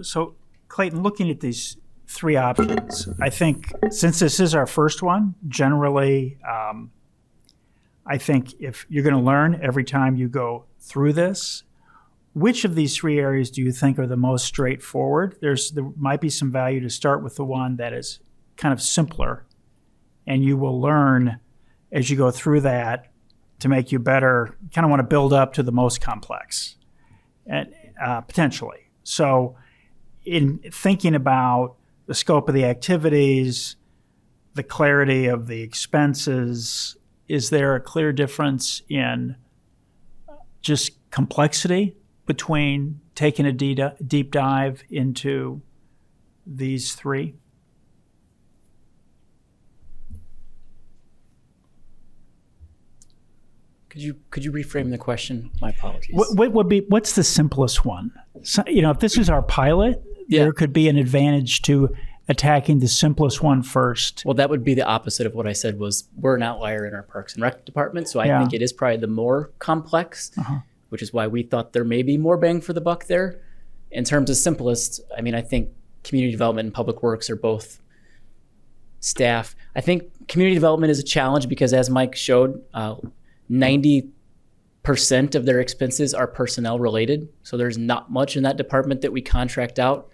So Clayton, looking at these three options, I think since this is our first one, generally, I think if you're going to learn every time you go through this, which of these three areas do you think are the most straightforward? There might be some value to start with the one that is kind of simpler, and you will learn as you go through that to make you better. You kind of want to build up to the most complex, and potentially. So in thinking about the scope of the activities, the clarity of the expenses, is there a clear difference in just complexity between taking a deep dive into these three? Could you reframe the question? My apologies. What's the simplest one? So, if this is our pilot, there could be an advantage to attacking the simplest one first. Well, that would be the opposite of what I said. We're an outlier in our Parks and Rec department, so I think it is probably the more complex, which is why we thought there may be more bang for the buck there. In terms of simplest, I think community development and Public Works are both staff. I think community development is a challenge because, as Mike showed, 90% of their expenses are personnel related. So there's not much in that department that we contract out,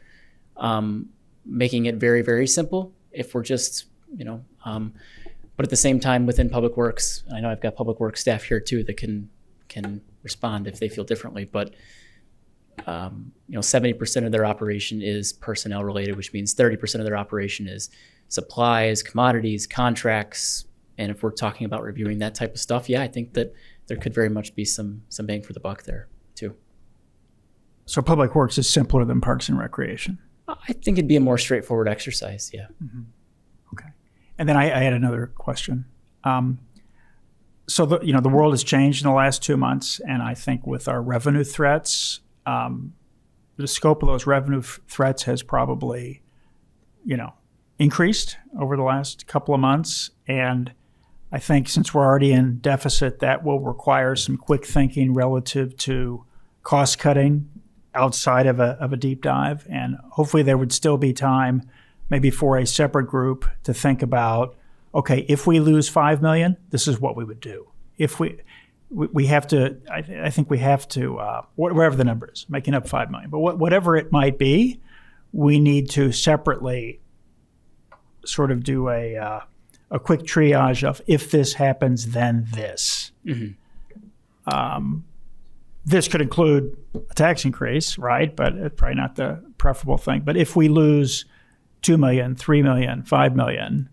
making it very, very simple if we're just, but at the same time within Public Works, I know I've got Public Works staff here too that can respond if they feel differently, but 70% of their operation is personnel related, which means 30% of their operation is supplies, commodities, contracts. And if we're talking about reviewing that type of stuff, I think that there could very much be some bang for the buck there too. So Public Works is simpler than Parks and Recreation. I think it'd be a more straightforward exercise. Yeah. Mm-hmm. Okay. And then I had another question. So the world has changed in the last 2 months, and I think with our revenue threats, the scope of those revenue threats has probably, increased over the last couple of months. And I think since we're already in deficit, that will require some quick thinking relative to cost cutting outside of a deep dive. And hopefully there would still be time maybe for a separate group to think about, okay, if we lose $5 million, this is what we would do. If we have to, I think we have to, whatever the number is, making up $5 million, but whatever it might be, we need to separately sort of do a quick triage of if this happens, then this. Mm-hmm. This could include a tax increase, right? But it's probably not the preferable thing. But if we lose $2 million, $3 million, $5 million,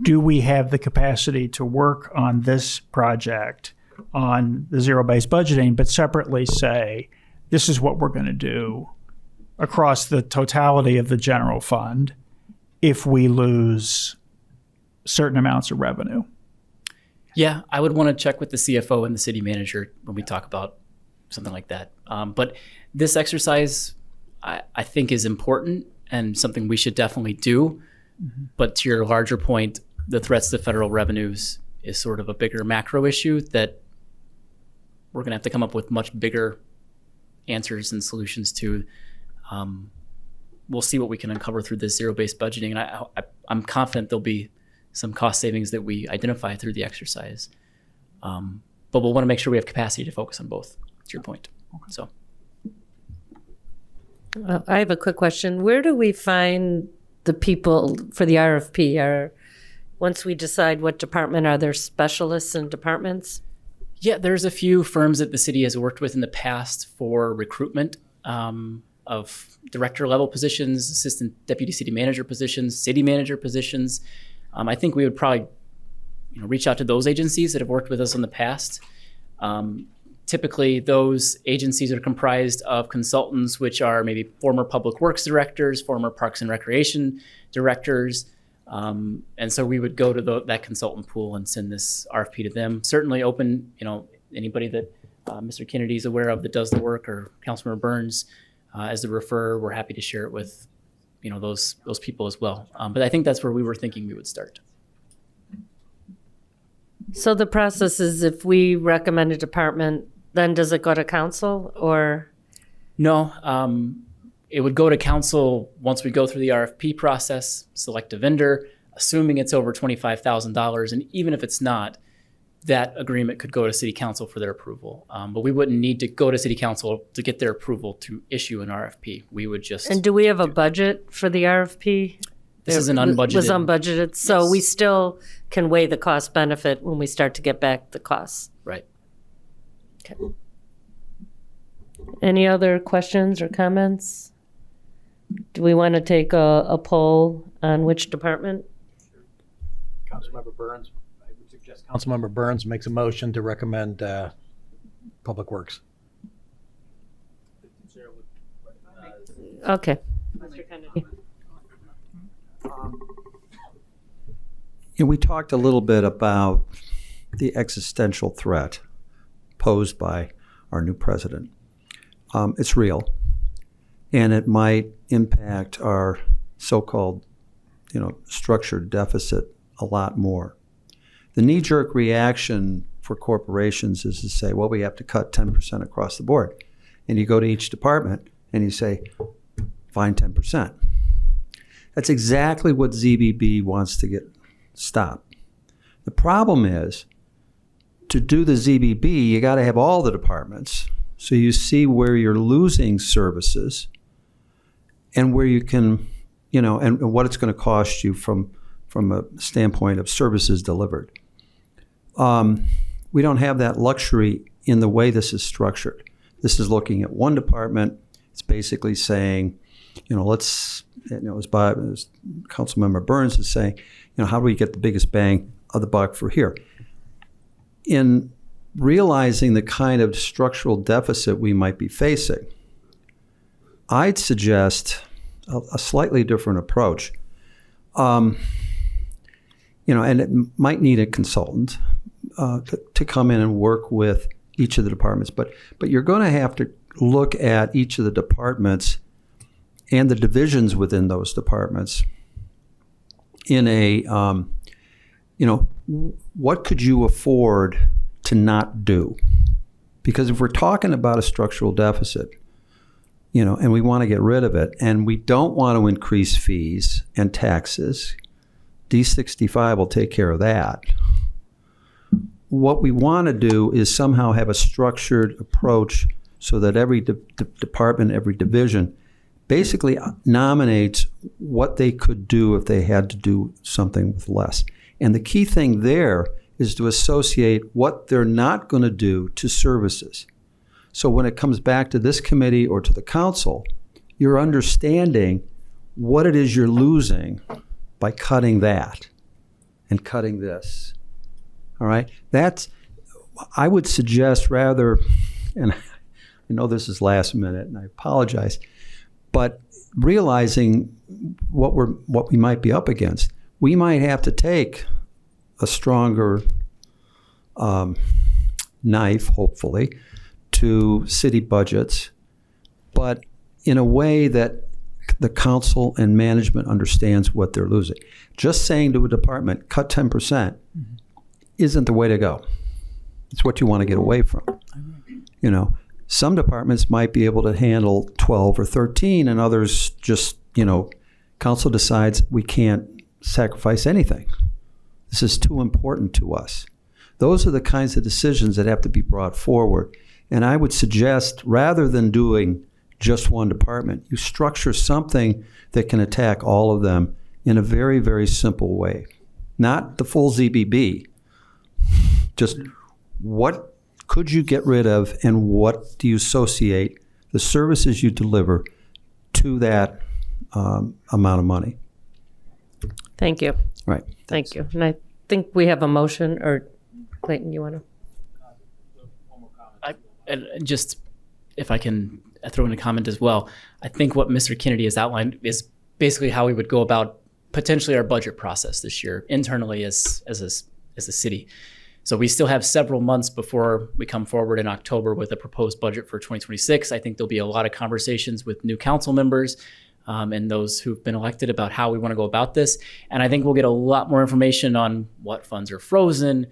do we have the capacity to work on this project on the zero-based budgeting, but separately say, this is what we're going to do across the totality of the general fund if we lose certain amounts of revenue? Yeah, I would want to check with the CFO and the city manager when we talk about something like that. But this exercise, I think, is important and something we should definitely do. Mm-hmm. But to your larger point, the threats to federal revenues is sort of a bigger macro issue that we're going to have to come up with much bigger answers and solutions to. We'll see what we can uncover through this zero-based budgeting. And I'm confident there'll be some cost savings that we identify through the exercise. But we'll want to make sure we have capacity to focus on both, to your point. Okay. So, I have a quick question. Where do we find the people for the RFP? Once we decide what department, are there specialists in departments? Yeah, there's a few firms that the city has worked with in the past for recruitment of director level positions, assistant deputy city manager positions, city manager positions. I think we would probably reach out to those agencies that have worked with us in the past. Typically, those agencies are comprised of consultants, which are maybe former public works directors, former parks and recreation directors. And so we would go to that consultant pool and send this RFP to them. Certainly open, anybody that Mr. Kennedy is aware of that does the work, or Councilmember Burns as the referrer, we're happy to share it with those people as well. But I think that's where we were thinking we would start. So the process is, if we recommend a department, then does it go to council or? No, it would go to council once we go through the RFP process, select a vendor, assuming it's over $25,000. And even if it's not, that agreement could go to city council for their approval. But we wouldn't need to go to city council to get their approval to issue an RFP. We would just. And do we have a budget for the RFP? This is an unbudgeted. It was unbudgeted. So we still can weigh the cost benefit when we start to get back the costs. Right. Okay. Any other questions or comments? Do we want to take a poll on which department? Councilmember Burns, I would suggest Councilmember Burns makes a motion to recommend Public Works. Okay. Mr. Kennedy. We talked a little bit about the existential threat posed by our new president. It's real, and it might impact our so-called, structured deficit a lot more. The knee-jerk reaction for corporations is to say, well, we have to cut 10% across the board. And you go to each department and you say, find 10%. That's exactly what ZBB wants to get stopped. The problem is, to do the ZBB, you got to have all the departments. So you see where you're losing services and where you can, and what it's going to cost you from a standpoint of services delivered. We don't have that luxury in the way this is structured. This is looking at one department. It's basically saying, as Councilmember Burns is saying, how do we get the biggest bang of the buck for here? In realizing the kind of structural deficit we might be facing, I'd suggest a slightly different approach. And it might need a consultant to come in and work with each of the departments. But you're going to have to look at each of the departments and the divisions within those departments in a, what could you afford to not do? Because if we're talking about a structural deficit, and we want to get rid of it, and we don't want to increase fees and taxes, D65 will take care of that. What we want to do is somehow have a structured approach so that every department, every division basically nominates what they could do if they had to do something with less. And the key thing there is to associate what they're not going to do to services. So when it comes back to this committee or to the council, you're understanding what it is you're losing by cutting that and cutting this. All right? I would suggest rather, and I know this is last minute and I apologize, but realizing what we might be up against, we might have to take a stronger knife, hopefully, to city budgets, but in a way that the council and management understands what they're losing. Just saying to a department, cut 10%, isn't the way to go. It's what you want to get away from. Some departments might be able to handle 12 or 13, and others just, council decides we can't sacrifice anything. This is too important to us. Those are the kinds of decisions that have to be brought forward. And I would suggest, rather than doing just one department, you structure something that can attack all of them in a very, very simple way. Not the full ZBB. Just what could you get rid of, and what do you associate the services you deliver to that amount of money? Thank you. Right. Thank you. And I think we have a motion, or Clayton, you want to? And just, if I can throw in a comment as well, I think what Mr. Kennedy has outlined is basically how we would go about potentially our budget process this year internally as a city. So we still have several months before we come forward in October with a proposed budget for 2026. I think there'll be a lot of conversations with new council members and those who've been elected about how we want to go about this. And I think we'll get a lot more information on what funds are frozen,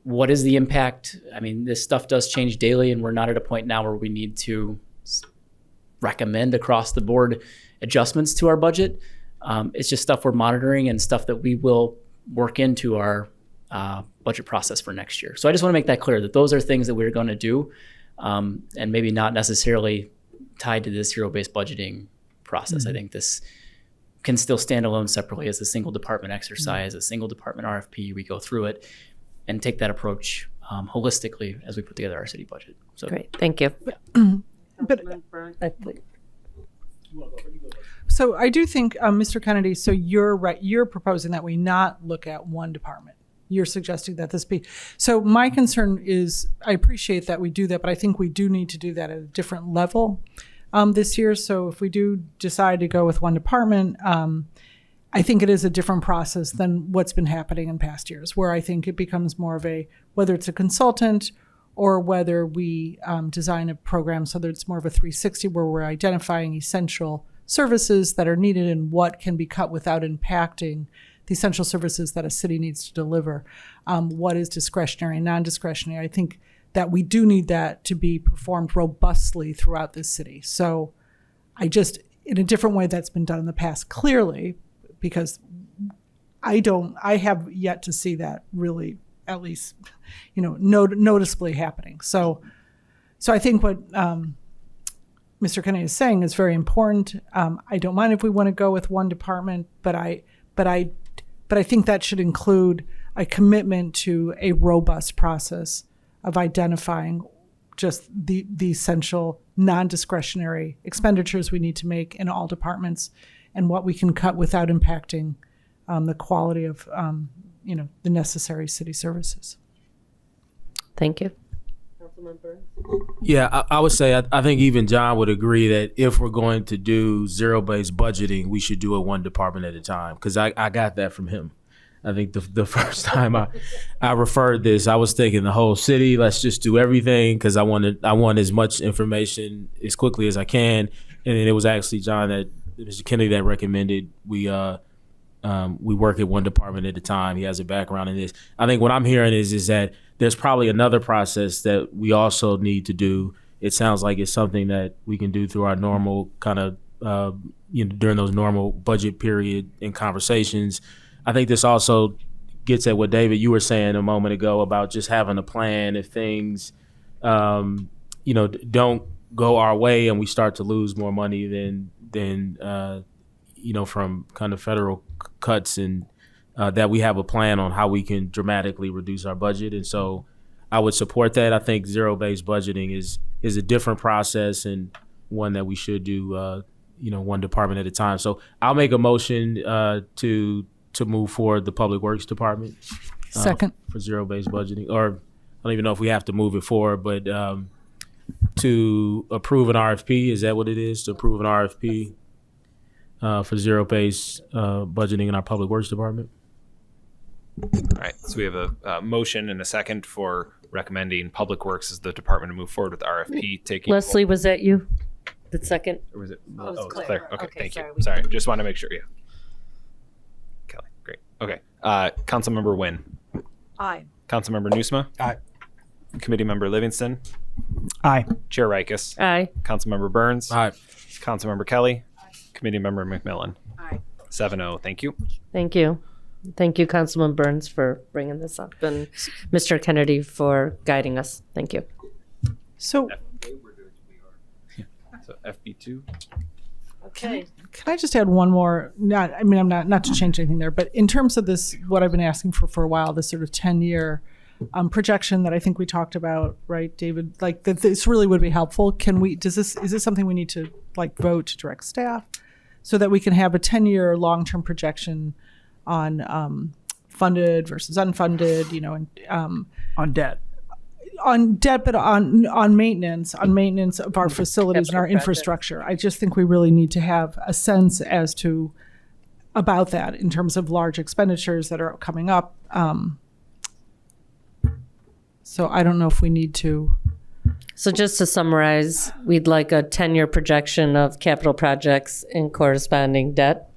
what is the impact. I mean, this stuff does change daily, and we're not at a point now where we need to recommend across the board adjustments to our budget. It's just stuff we're monitoring and stuff that we will work into our budget process for next year. So I just want to make that clear that those are things that we're going to do, and maybe not necessarily tied to this zero-based budgeting process. Mm-hmm. I think this can still stand alone separately as a single department exercise, a single department RFP. We go through it and take that approach holistically as we put together our city budget. So great, thank you. So I do think, Mr. Kennedy, so you're right, you're proposing that we not look at one department. You're suggesting that this be. So my concern is, I appreciate that we do that, but I think we do need to do that at a different level this year. So if we do decide to go with one department, I think it is a different process than what's been happening in past years, where I think it becomes more of a, whether it's a consultant or whether we design a program so that it's more of a 360, where we're identifying essential services that are needed and what can be cut without impacting the essential services that a city needs to deliver. What is discretionary and non-discretionary? I think that we do need that to be performed robustly throughout this city. So I just, in a different way that's been done in the past, clearly, because I have yet to see that really, at least, noticeably happening. So I think what Mr. Kennedy is saying is very important. I don't mind if we want to go with one department, but I think that should include a commitment to a robust process of identifying just the essential non-discretionary expenditures we need to make in all departments, and what we can cut without impacting the quality of the necessary city services. Thank you. Yeah, I would say I think even John would agree that if we're going to do zero-based budgeting, we should do it one department at a time, because I got that from him. I think the first time I referred this, I was thinking the whole city, let's just do everything, because I want as much information as quickly as I can. And then it was actually Mr. Kennedy that recommended we work at one department at a time. He has a background in this. I think what I'm hearing is that there's probably another process that we also need to do. It sounds like it's something that we can do through our normal kind of, during those normal budget period and conversations. I think this also gets at what, David, you were saying a moment ago about just having a plan if things, don't go our way and we start to lose more money than from kind of federal cuts, and that we have a plan on how we can dramatically reduce our budget. And so I would support that. I think zero-based budgeting is a different process, and one that we should do, one department at a time. So I'll make a motion to move forward the Public Works Department. Second. For zero-based budgeting, or I don't even know if we have to move it forward, but to approve an RFP, is that what it is? To approve an RFP for zero-based budgeting in our Public Works Department? All right, so we have a motion and a second for recommending Public Works as the department to move forward with the RFP. Leslie, was that you? The second? Or was it? Oh, it was Claire. Claire. Okay, Okay, thank sorry, you. we- Sorry, just want to make sure. Yeah. Kelly, great. Okay. Councilmember Nguyen. Aye. Councilmember Nusma. Aye. Committee Member Livingston. Aye. Chair Rikus. Aye. Councilmember Burns. Aye. Councilmember Kelly. Committee Member McMillan. Aye. 7-0. Thank you. Thank you. Thank you, Councilman Burns, for bringing this up, and Mr. Kennedy for guiding us. Thank you. So So FB2. Okay. can I just add one more? I'm not to change anything there, but in terms of this, what I've been asking for a while, this sort of 10-year projection that I think we talked about, right, David? Like that, this really would be helpful. Is this something we need to vote to direct staff so that we can have a 10-year long-term projection on funded versus unfunded, On debt. but on maintenance of our facilities and our Capital infrastructure. I just think we really need to have a sense as to about that in terms of large expenditures that are coming up. So I don't know if we need to. So just to summarize, we'd like a 10-year projection of capital projects and corresponding debt,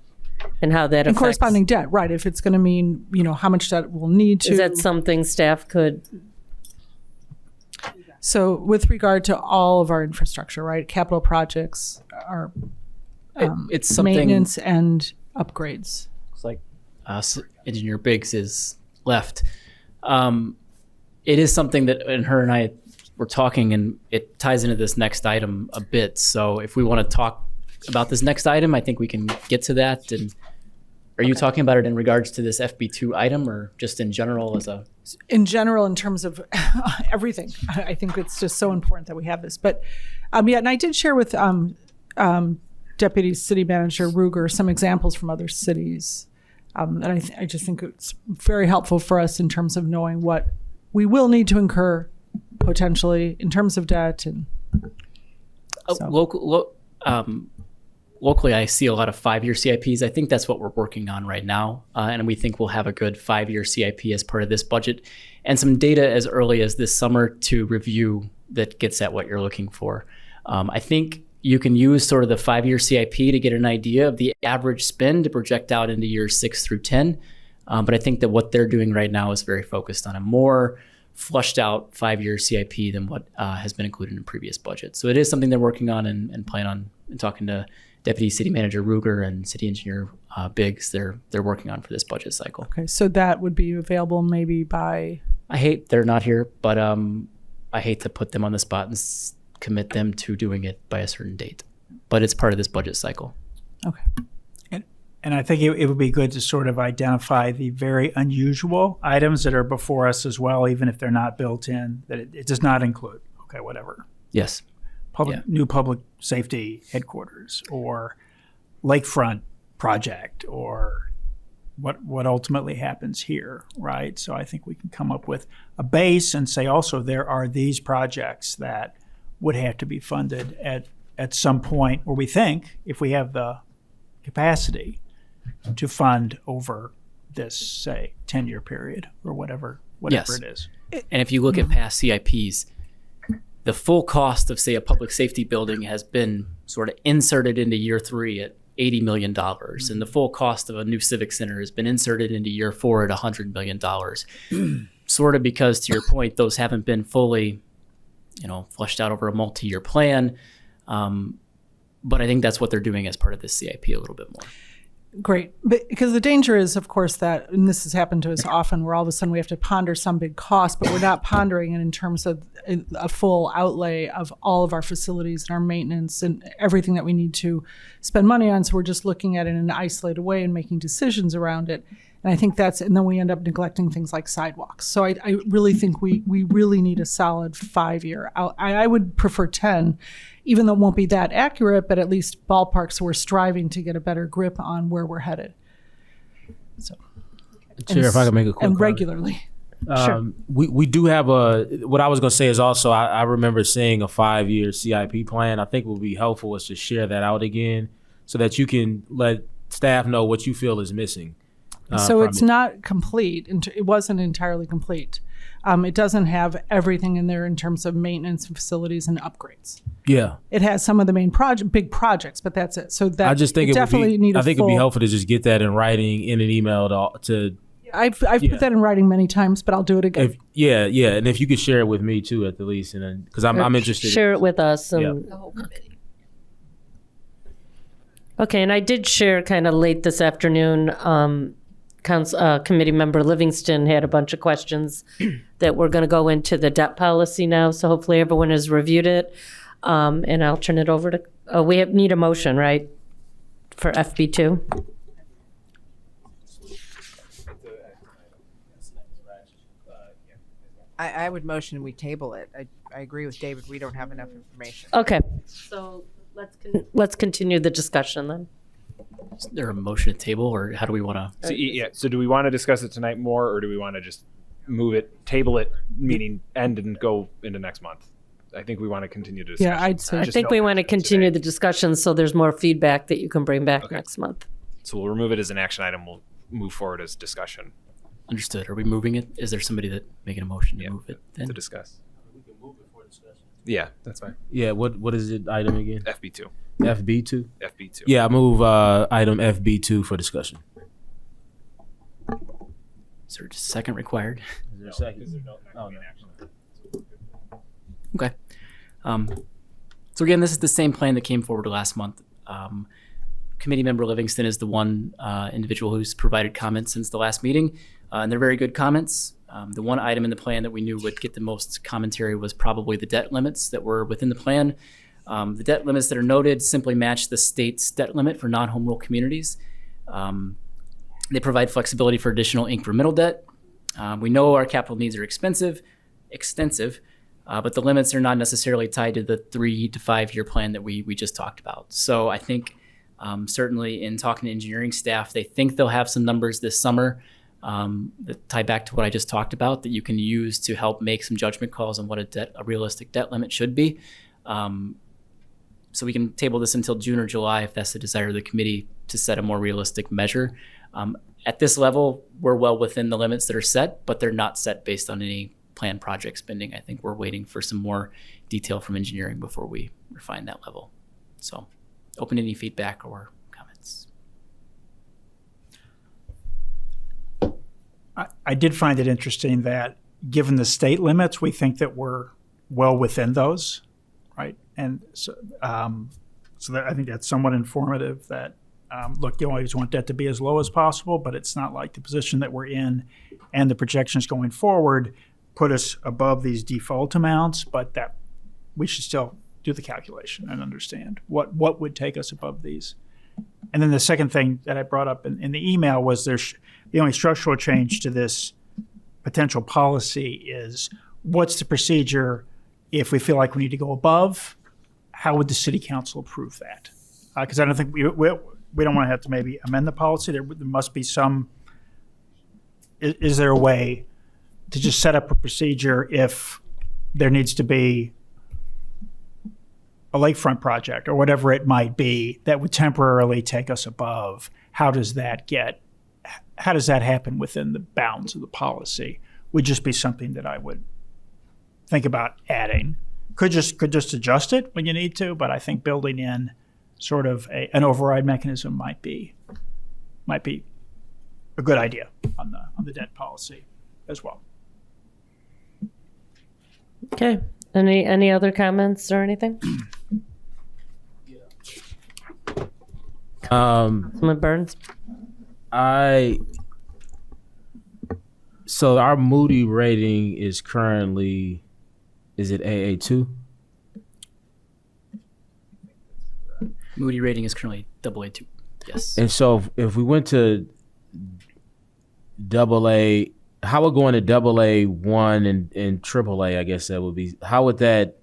and how that And affects. corresponding debt, right? If it's going to mean, how much debt we'll need to. Is that something staff could? So with regard to all of our infrastructure, right? Capital projects are It's something. maintenance and upgrades. Looks like Engineer Biggs is left. It is something that, and her and I were talking, and it ties into this next item a bit. So if we want to talk about this next item, I think we can get to that. And are you talking about it in regards to this FB2 item, or just in general as a? In general, in terms of everything, I think it's just so important that we have this. But and I did share with Deputy City Manager Ruger some examples from other cities, and I just think it's very helpful for us in terms of knowing what we will need to incur potentially in terms of debt and. Locally, I see a lot of 5-year CIPs. I think that's what we're working on right now. And we think we'll have a good 5-year CIP as part of this budget, and some data as early as this summer to review that gets at what you're looking for. I think you can use sort of the 5-year CIP to get an idea of the average spend to project out into years 6 through 10. But I think that what they're doing right now is very focused on a more flushed out 5-year CIP than what has been included in previous budgets. So it is something they're working on and plan on talking to Deputy City Manager Ruger and City Engineer Biggs, they're working on for this budget cycle. Okay, so that would be available maybe by. I hate they're not here, but I hate to put them on the spot and commit them to doing it by a certain date. But it's part of this budget cycle. Okay. And I think it would be good to sort of identify the very unusual items that are before us as well, even if they're not built in, that it does not include. Okay, whatever. Yes. New public safety headquarters, or lakefront project, or what ultimately happens here, right? So I think we can come up with a base and say also there are these projects that would have to be funded at some point, or we think if we have the capacity to fund over this, say, 10-year period or whatever Yes. it is. And if you look at past CIPs, the full cost of, say, a public safety building has been sort of inserted into year 3 at $80 million. And the full cost of a new civic center has been inserted into year 4 at $100 million. Sort of because, to your point, those haven't been fully, fleshed out over a multi-year plan. But I think that's what they're doing as part of this CIP a little bit more. Great. But because the danger is, of course, that, and this has happened to us often, where all of a sudden we have to ponder some big cost, but we're not pondering it in terms of a full outlay of all of our facilities and our maintenance and everything that we need to spend money on. So we're just looking at it in an isolated way and making decisions around it. And I think and then we end up neglecting things like sidewalks. So I really think we really need a solid 5-year out. I would prefer 10, even though it won't be that accurate, but at least ballpark, so we're striving to get a better grip on where we're headed. So, Chair, if I could make a quick and comment. regularly. Sure. We do have what I was going to say is also, I remember seeing a 5-year CIP plan. I think what would be helpful is to share that out again so that you can let staff know what you feel is missing. So it's not complete. It wasn't entirely complete. It doesn't have everything in there in terms of maintenance and facilities and upgrades. Yeah. It has some of the main big projects, but that's it. So that I just think it'd be helpful to just get that in writing in an email to I've put that in writing many times, but I'll do it again. And if you could share it with me too, at the least, and then because I'm interested. Share it with us and the whole committee. Okay, and I did share kind of late this afternoon. Committee member Livingston had a bunch of questions that we're going to go into the debt policy now. So hopefully everyone has reviewed it, and I'll turn it over to. We need a motion, right, for FB2. I would motion we table it. I agree with David. We don't have enough information. Okay, so let's continue the discussion then. Is there a motion to table, or how do we want to? So do we want to discuss it tonight more, or do we want to just table it, meaning end and go into next month? I think we want to continue to discuss. Yeah, I'd say. I think we want to continue the discussion so there's more feedback that you can bring back next month. So we'll remove it as an action item. We'll move forward as discussion. Understood. Are we moving it? Is there somebody that making a motion to move it then? To discuss. We can move it for discussion. Yeah, that's fine. Yeah, what is it item again? FB2. FB2? FB2. Yeah, I move item FB2 for discussion. Is there a second required? Is there a second? No. Okay. So again, this is the same plan that came forward last month. Committee member Livingston is the one individual who's provided comments since the last meeting, and they're very good comments. The one item in the plan that we knew would get the most commentary was probably the debt limits that were within the plan. The debt limits that are noted simply match the state's debt limit for non-home rule communities. They provide flexibility for additional incremental debt. We know our capital needs are extensive, but the limits are not necessarily tied to the 3 to 5 year plan that we just talked about. So I think certainly in talking to engineering staff, they think they'll have some numbers this summer that tie back to what I just talked about that you can use to help make some judgment calls on what a realistic debt limit should be. So we can table this until June or July if that's the desire of the committee to set a more realistic measure. At this level, we're well within the limits that are set, but they're not set based on any planned project spending. I think we're waiting for some more detail from engineering before we refine that level. So open to any feedback or comments. I did find it interesting that given the state limits, we think that we're well within those, right? And so So that, I think that's somewhat informative that, look, you always want debt to be as low as possible, but it's not like the position that we're in and the projections going forward put us above these default amounts, but that we should still do the calculation and understand what would take us above these. And then the second thing that I brought up in the email was the only structural change to this potential policy is what's the procedure if we feel like we need to go above? How would the city council approve that? Because I don't think we don't want to have to maybe amend the policy. There must be some. Is there a way to just set up a procedure if there needs to be a lakefront project or whatever it might be that would temporarily take us above? How does that happen within the bounds of the policy? Would just be something that I would think about adding. Could just adjust it when you need to, but I think building in sort of an override mechanism might be a good idea on the debt policy as well. Okay. Any other comments or anything? Councilman Burns? So our Moody rating is currently, is it AA2? Moody rating is currently AA2. Yes. And so if we went to AA, how would going to AA1 and AAA, I guess that would be, how would that,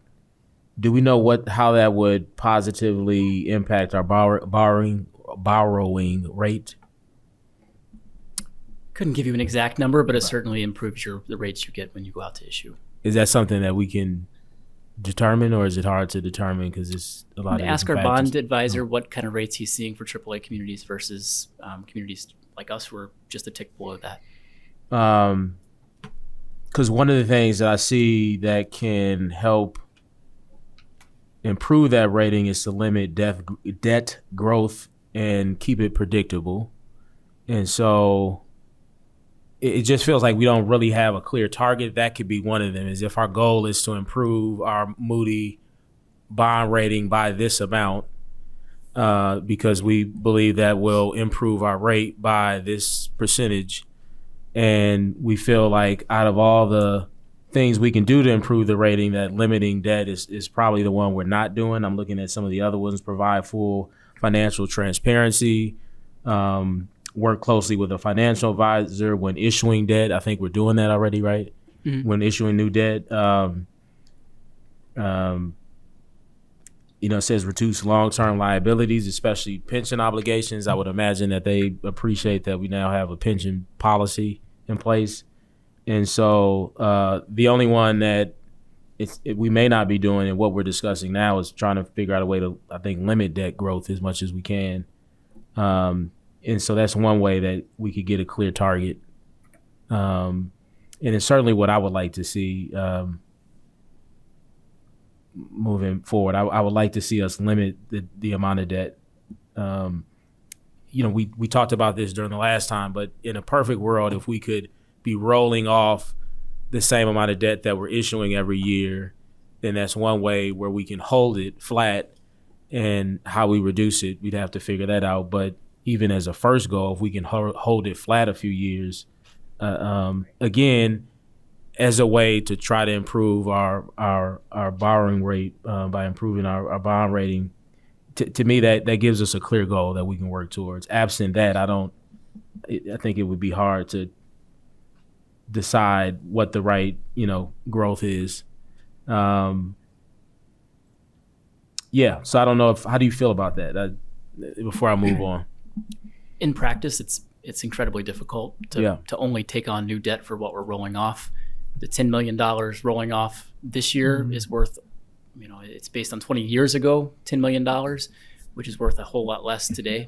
do we know how that would positively impact our borrowing rate? Couldn't give you an exact number, but it certainly improves the rates you get when you go out to issue. Is that something that we can determine, or is it hard to determine because it's a lot of ask our different factors? bond advisor what kind of rates he's seeing for AAA communities versus communities like us who are just a tick below that. Because one of the things that I see that can help improve that rating is to limit debt growth and keep it predictable. And so it just feels like we don't really have a clear target. That could be one of them, is if our goal is to improve our Moody bond rating by this amount, because we believe that will improve our rate by this percentage. And we feel like out of all the things we can do to improve the rating, that limiting debt is probably the one we're not doing. I'm looking at some of the other ones: provide full financial transparency, work closely with a financial advisor when issuing debt. I think we're doing that already, right? Mm-hmm. When issuing new debt. It says reduce long-term liabilities, especially pension obligations. I would imagine that they appreciate that we now have a pension policy in place. And so the only one that we may not be doing, and what we're discussing now, is trying to figure out a way to, I think, limit debt growth as much as we can. And so that's one way that we could get a clear target. And it's certainly what I would like to see moving forward. I would like to see us limit the amount of debt. We talked about this during the last time, but in a perfect world, if we could be rolling off the same amount of debt that we're issuing every year, then that's one way where we can hold it flat. And how we reduce it, we'd have to figure that out. But even as a first goal, if we can hold it flat a few years, again, as a way to try to improve our borrowing rate by improving our bond rating, to me that gives us a clear goal that we can work towards. Absent that, I think it would be hard to decide what the right growth is. So I don't know how do you feel about that before I move on? In practice, it's incredibly difficult to only take on new debt for what we're rolling off. The $10 million rolling off this year is worth, it's based on 20 years ago, $10 million, which is worth a whole lot less today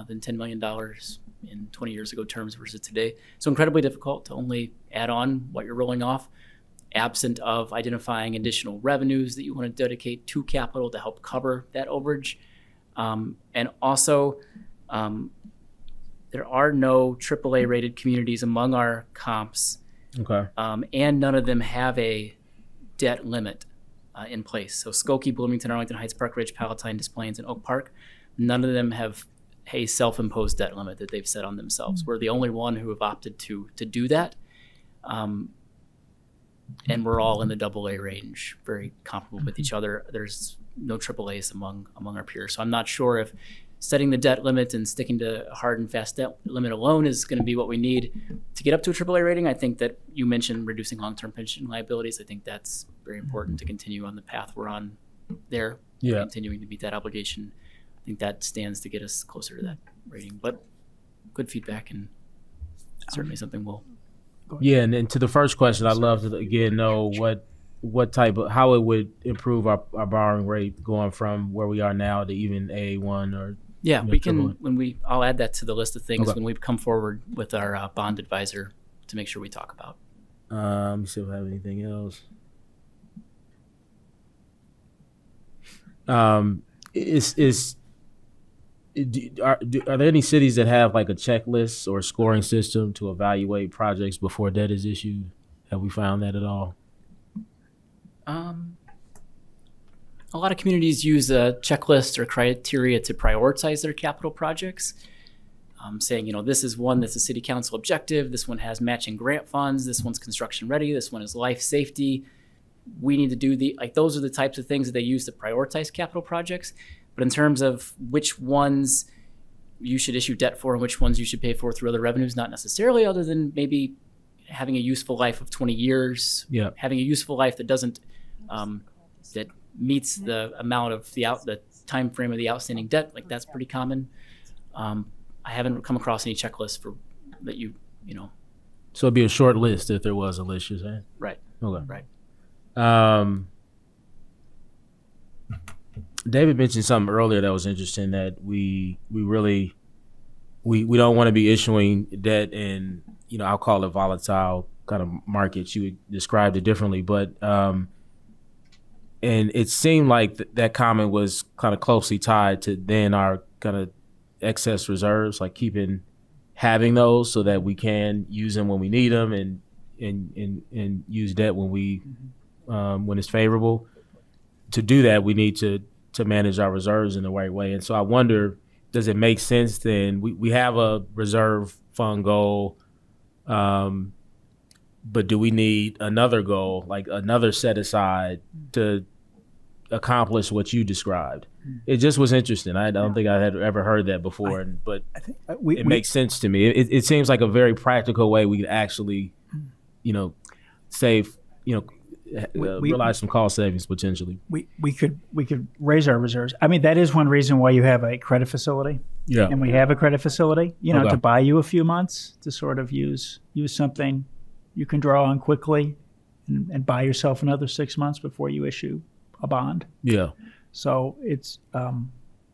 than $10 million in 20 years ago terms versus today. So incredibly difficult to only add on what you're rolling off, absent of identifying additional revenues that you want to dedicate to capital to help cover that overage. And also, there are no AAA rated communities among our comps. Okay. And none of them have a debt limit. in place. So Skokie, Bloomington, Arlington Heights, Park Ridge, Palatine, Des Plaines, and Oak Park, none of them have a self-imposed debt limit that they've set on themselves. We're the only one who have opted to do that. And we're all in the AA range, very comparable with each other. There's no AAAs among our peers. So I'm not sure if setting the debt limit and sticking to a hard and fast debt limit alone is going to be what we need to get up to a AAA rating. I think that you mentioned reducing long-term pension liabilities. I think that's very important to continue on the path we're on there, continuing to meet that obligation. I think that stands to get us closer to that rating. But good feedback, and certainly something we'll. Yeah, and then to the first question, I'd love to again know what type of, how it would improve our borrowing rate going from where we are now to even A1 or. Yeah, we can, I'll add that to the list of things when we come forward with our bond advisor to make sure we talk about. Let me see if I have anything else. Are there any cities that have like a checklist or a scoring system to evaluate projects before debt is issued? Have we found that at all? A lot of communities use a checklist or criteria to prioritize their capital projects, saying, this is one that's a city council objective. This one has matching grant funds. This one's construction ready. This one is life safety. We need to do those are the types of things that they use to prioritize capital projects. But in terms of which ones you should issue debt for and which ones you should pay for through other revenues, not necessarily, other than maybe having a useful life of 20 years, having a useful life that doesn't, that meets the amount of the time frame of the outstanding debt. Like that's pretty common. I haven't come across any checklists for that So it'd be a short list if there was a list, you're saying? Right. Okay. Right. David mentioned something earlier that was interesting, that we really don't want to be issuing debt in, I'll call it volatile kind of markets. You described it differently, but and it seemed like that comment was kind of closely tied to then our kind of excess reserves, like having those so that we can use them when we need them and use debt when it's favorable. To do that, we need to manage our reserves in the right way. And so I wonder, does it make sense then? We have a reserve fund goal, but do we need another goal, like another set aside to accomplish what you described? It just was interesting. I don't think I had ever heard that before, but I think it makes sense to me. It seems like a very practical way we could actually, save, realize some cost savings potentially. We could raise our reserves. I mean, that is one reason why you have a credit facility. Yeah. And we have a credit facility, to buy you a few months to sort of use something you can draw on quickly and buy yourself another 6 months before you issue a bond. Yeah. So it's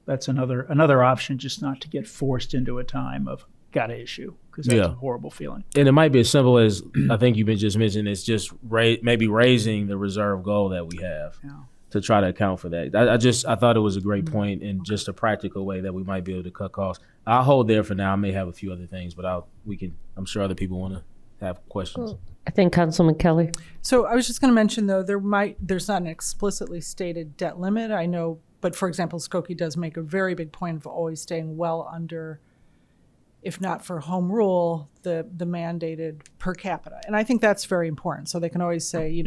that's another option, just not to get forced into a time of gotta issue, because that's a horrible feeling. And it might be as simple as I think you've been just mentioning, it's just maybe raising the reserve goal that we have to try to account for that. I thought it was a great point and just a practical way that we might be able to cut costs. I'll hold there for now. I may have a few other things, but I'm sure other people want to have questions. I think Councilman Kelly. So I was just going to mention, though, there's not an explicitly stated debt limit. I know, but for example, Skokie does make a very big point of always staying well under, if not for home rule, the mandated per capita. And I think that's very important. So they can always say,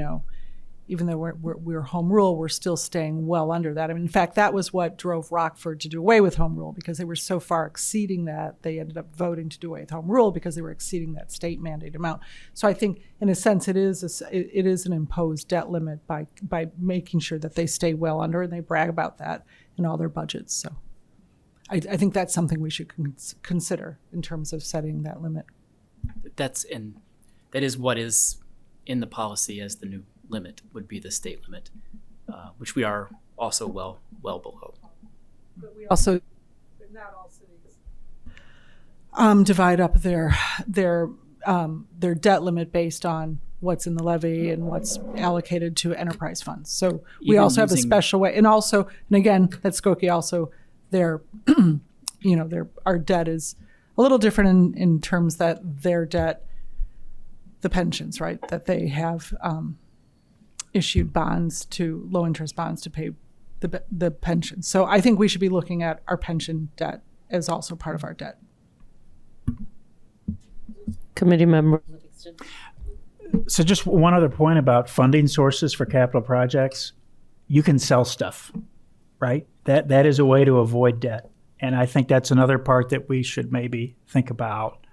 even though we're home rule, we're still staying well under that. I mean, in fact, that was what drove Rockford to do away with home rule, because they were so far exceeding that. They ended up voting to do away with home rule because they were exceeding that state mandated amount. So I think, in a sense, it is an imposed debt limit by making sure that they stay well under, and they brag about that in all their budgets. So I think that's something we should consider in terms of setting that limit. That is what is in the policy as the new limit would be the state limit, which we are also well below. But we also, not all cities, divide up their debt limit based on what's in the levy and what's allocated to enterprise funds. So we also have a special way, and again, at Skokie also, our debt is a little different in terms that their debt, the pensions, right, that they have issued bonds to low interest bonds to pay the pension. So I think we should be looking at our pension debt as also part of our debt. Committee member. So just one other point about funding sources for capital projects. You can sell stuff, right? That is a way to avoid debt. And I think that's another part that we should maybe think about.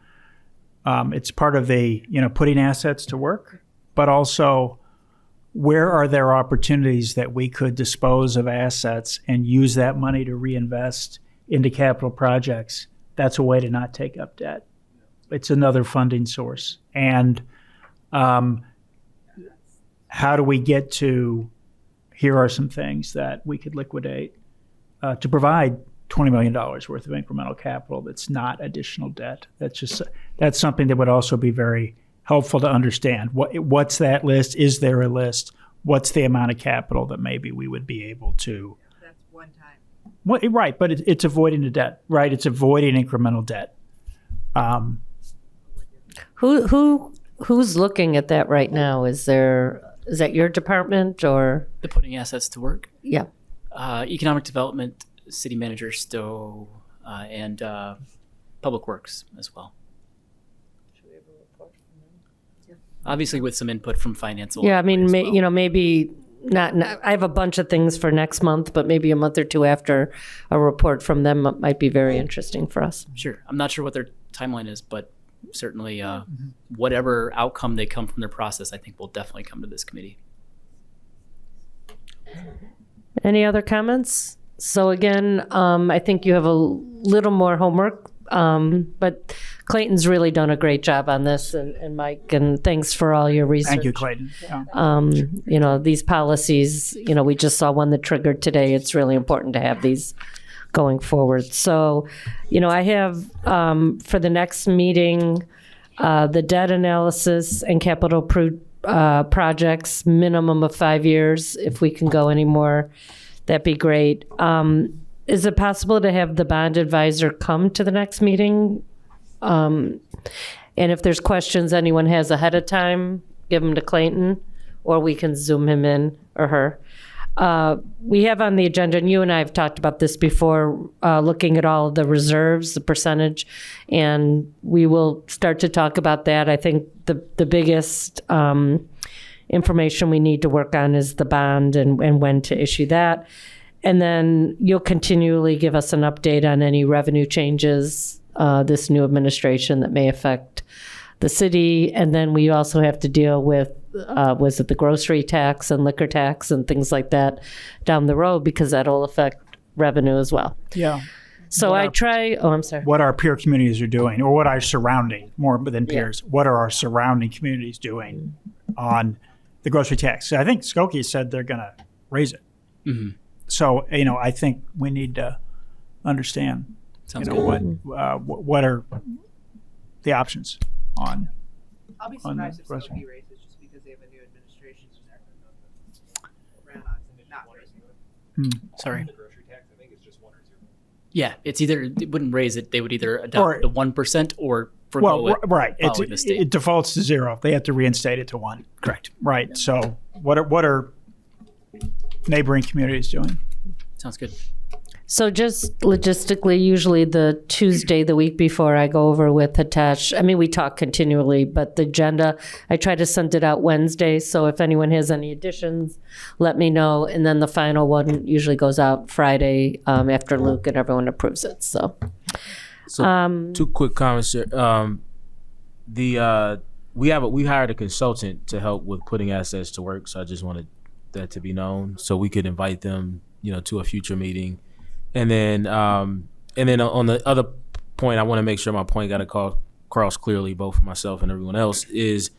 It's part of the, putting assets to work, but also where are there opportunities that we could dispose of assets and use that money to reinvest into capital projects? That's a way to not take up debt. It's another funding source. And how do we get to, here are some things that we could liquidate to provide $20 million worth of incremental capital that's not additional debt. That's something that would also be very helpful to understand. What's that list? Is there a list? What's the amount of capital that maybe we would be able to? That's one time. Right, but it's avoiding the debt, right? It's avoiding incremental debt. Who's looking at that right now? Is that your department or? The putting assets to work. Yeah. Economic development, city manager Stowe, and public works as well. Obviously, with some input from finance. Yeah, I mean, maybe not. I have a bunch of things for next month, but maybe a month or two after a report from them might be very interesting for us. Sure, I'm not sure what their timeline is, but certainly, whatever outcome they come from their process, I think will definitely come to this committee. Any other comments? So again, I think you have a little more homework, but Clayton's really done a great job on this, and Mike, and thanks for all your research. Thank you, Clayton. Yeah. These policies, we just saw one that triggered today. It's really important to have these going forward. So, I have for the next meeting, the debt analysis and capital projects, minimum of 5 years. If we can go any more, that'd be great. Is it possible to have the bond advisor come to the next meeting? And if there's questions anyone has ahead of time, give them to Clayton, or we can Zoom him in or her. We have on the agenda, and you and I have talked about this before, looking at all of the reserves, the percentage, and we will start to talk about that. I think the biggest information we need to work on is the bond and when to issue that. And then you'll continually give us an update on any revenue changes, this new administration that may affect the city. And then we also have to deal with, was it the grocery tax and liquor tax and things like that down the road, because that'll affect revenue as well. Yeah. So I'm sorry. What our peer communities are doing, or what our surrounding, more than peers, what are our surrounding communities doing on the grocery tax? So I think Skokie said they're going to raise it. Mm-hmm. So, I think we need to understand, Sounds good. what are the options on. I'll be surprised if Skokie raises just because they have a new administration. Not raising it. Sorry. The grocery tax, I think, is just 1 or 2. Yeah, it's either, it wouldn't raise it. They would either adopt the 1% or forgo it. Right. following the state. It defaults to 0. They have to reinstate it to 1. Correct. Right. So what are neighboring communities doing? Sounds good. So just logistically, usually the Tuesday, the week before, I go over with Hitesh. I mean, we talk continually, but the agenda, I try to send it out Wednesday. So if anyone has any additions, let me know. And then the final one usually goes out Friday after Luke and everyone approves it. So 2 quick comments here. We hired a consultant to help with putting assets to work. So I just wanted that to be known, so we could invite them, to a future meeting. And then on the other point, I want to make sure my point got across clearly, both for myself and everyone else, is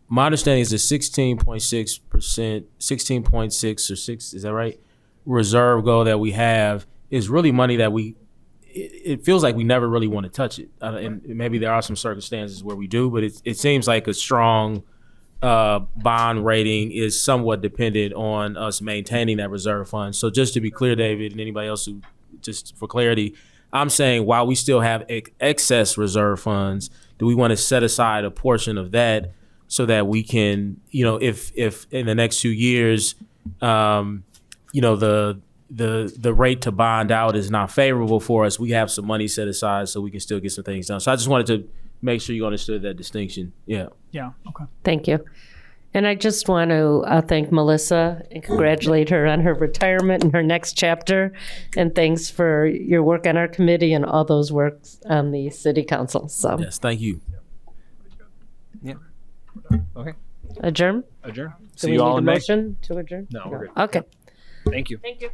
my understanding is the 16.6%, 16.6 or 6, is that right? Reserve goal that we have is really money that it feels like we never really want to touch it. And maybe there are some circumstances where we do, but it seems like a strong bond rating is somewhat dependent on us maintaining that reserve fund. So just to be clear, David, and anybody else who, just for clarity, I'm saying while we still have excess reserve funds, do we want to set aside a portion of that so that we can, if in the next 2 years, the rate to bond out is not favorable for us, we have some money set aside so we can still get some things done. So I just wanted to make sure you understood that distinction. Yeah. Yeah. Okay. Thank you. And I just want to thank Melissa and congratulate her on her retirement and her next chapter. And thanks for your work on our committee and all those works on the city council. So Yes. Thank you. Yeah. Okay. Adjourn? Adjourn. Do See we you all need a in May. motion to adjourn? No, we're good. Okay. Thank you. Thank you.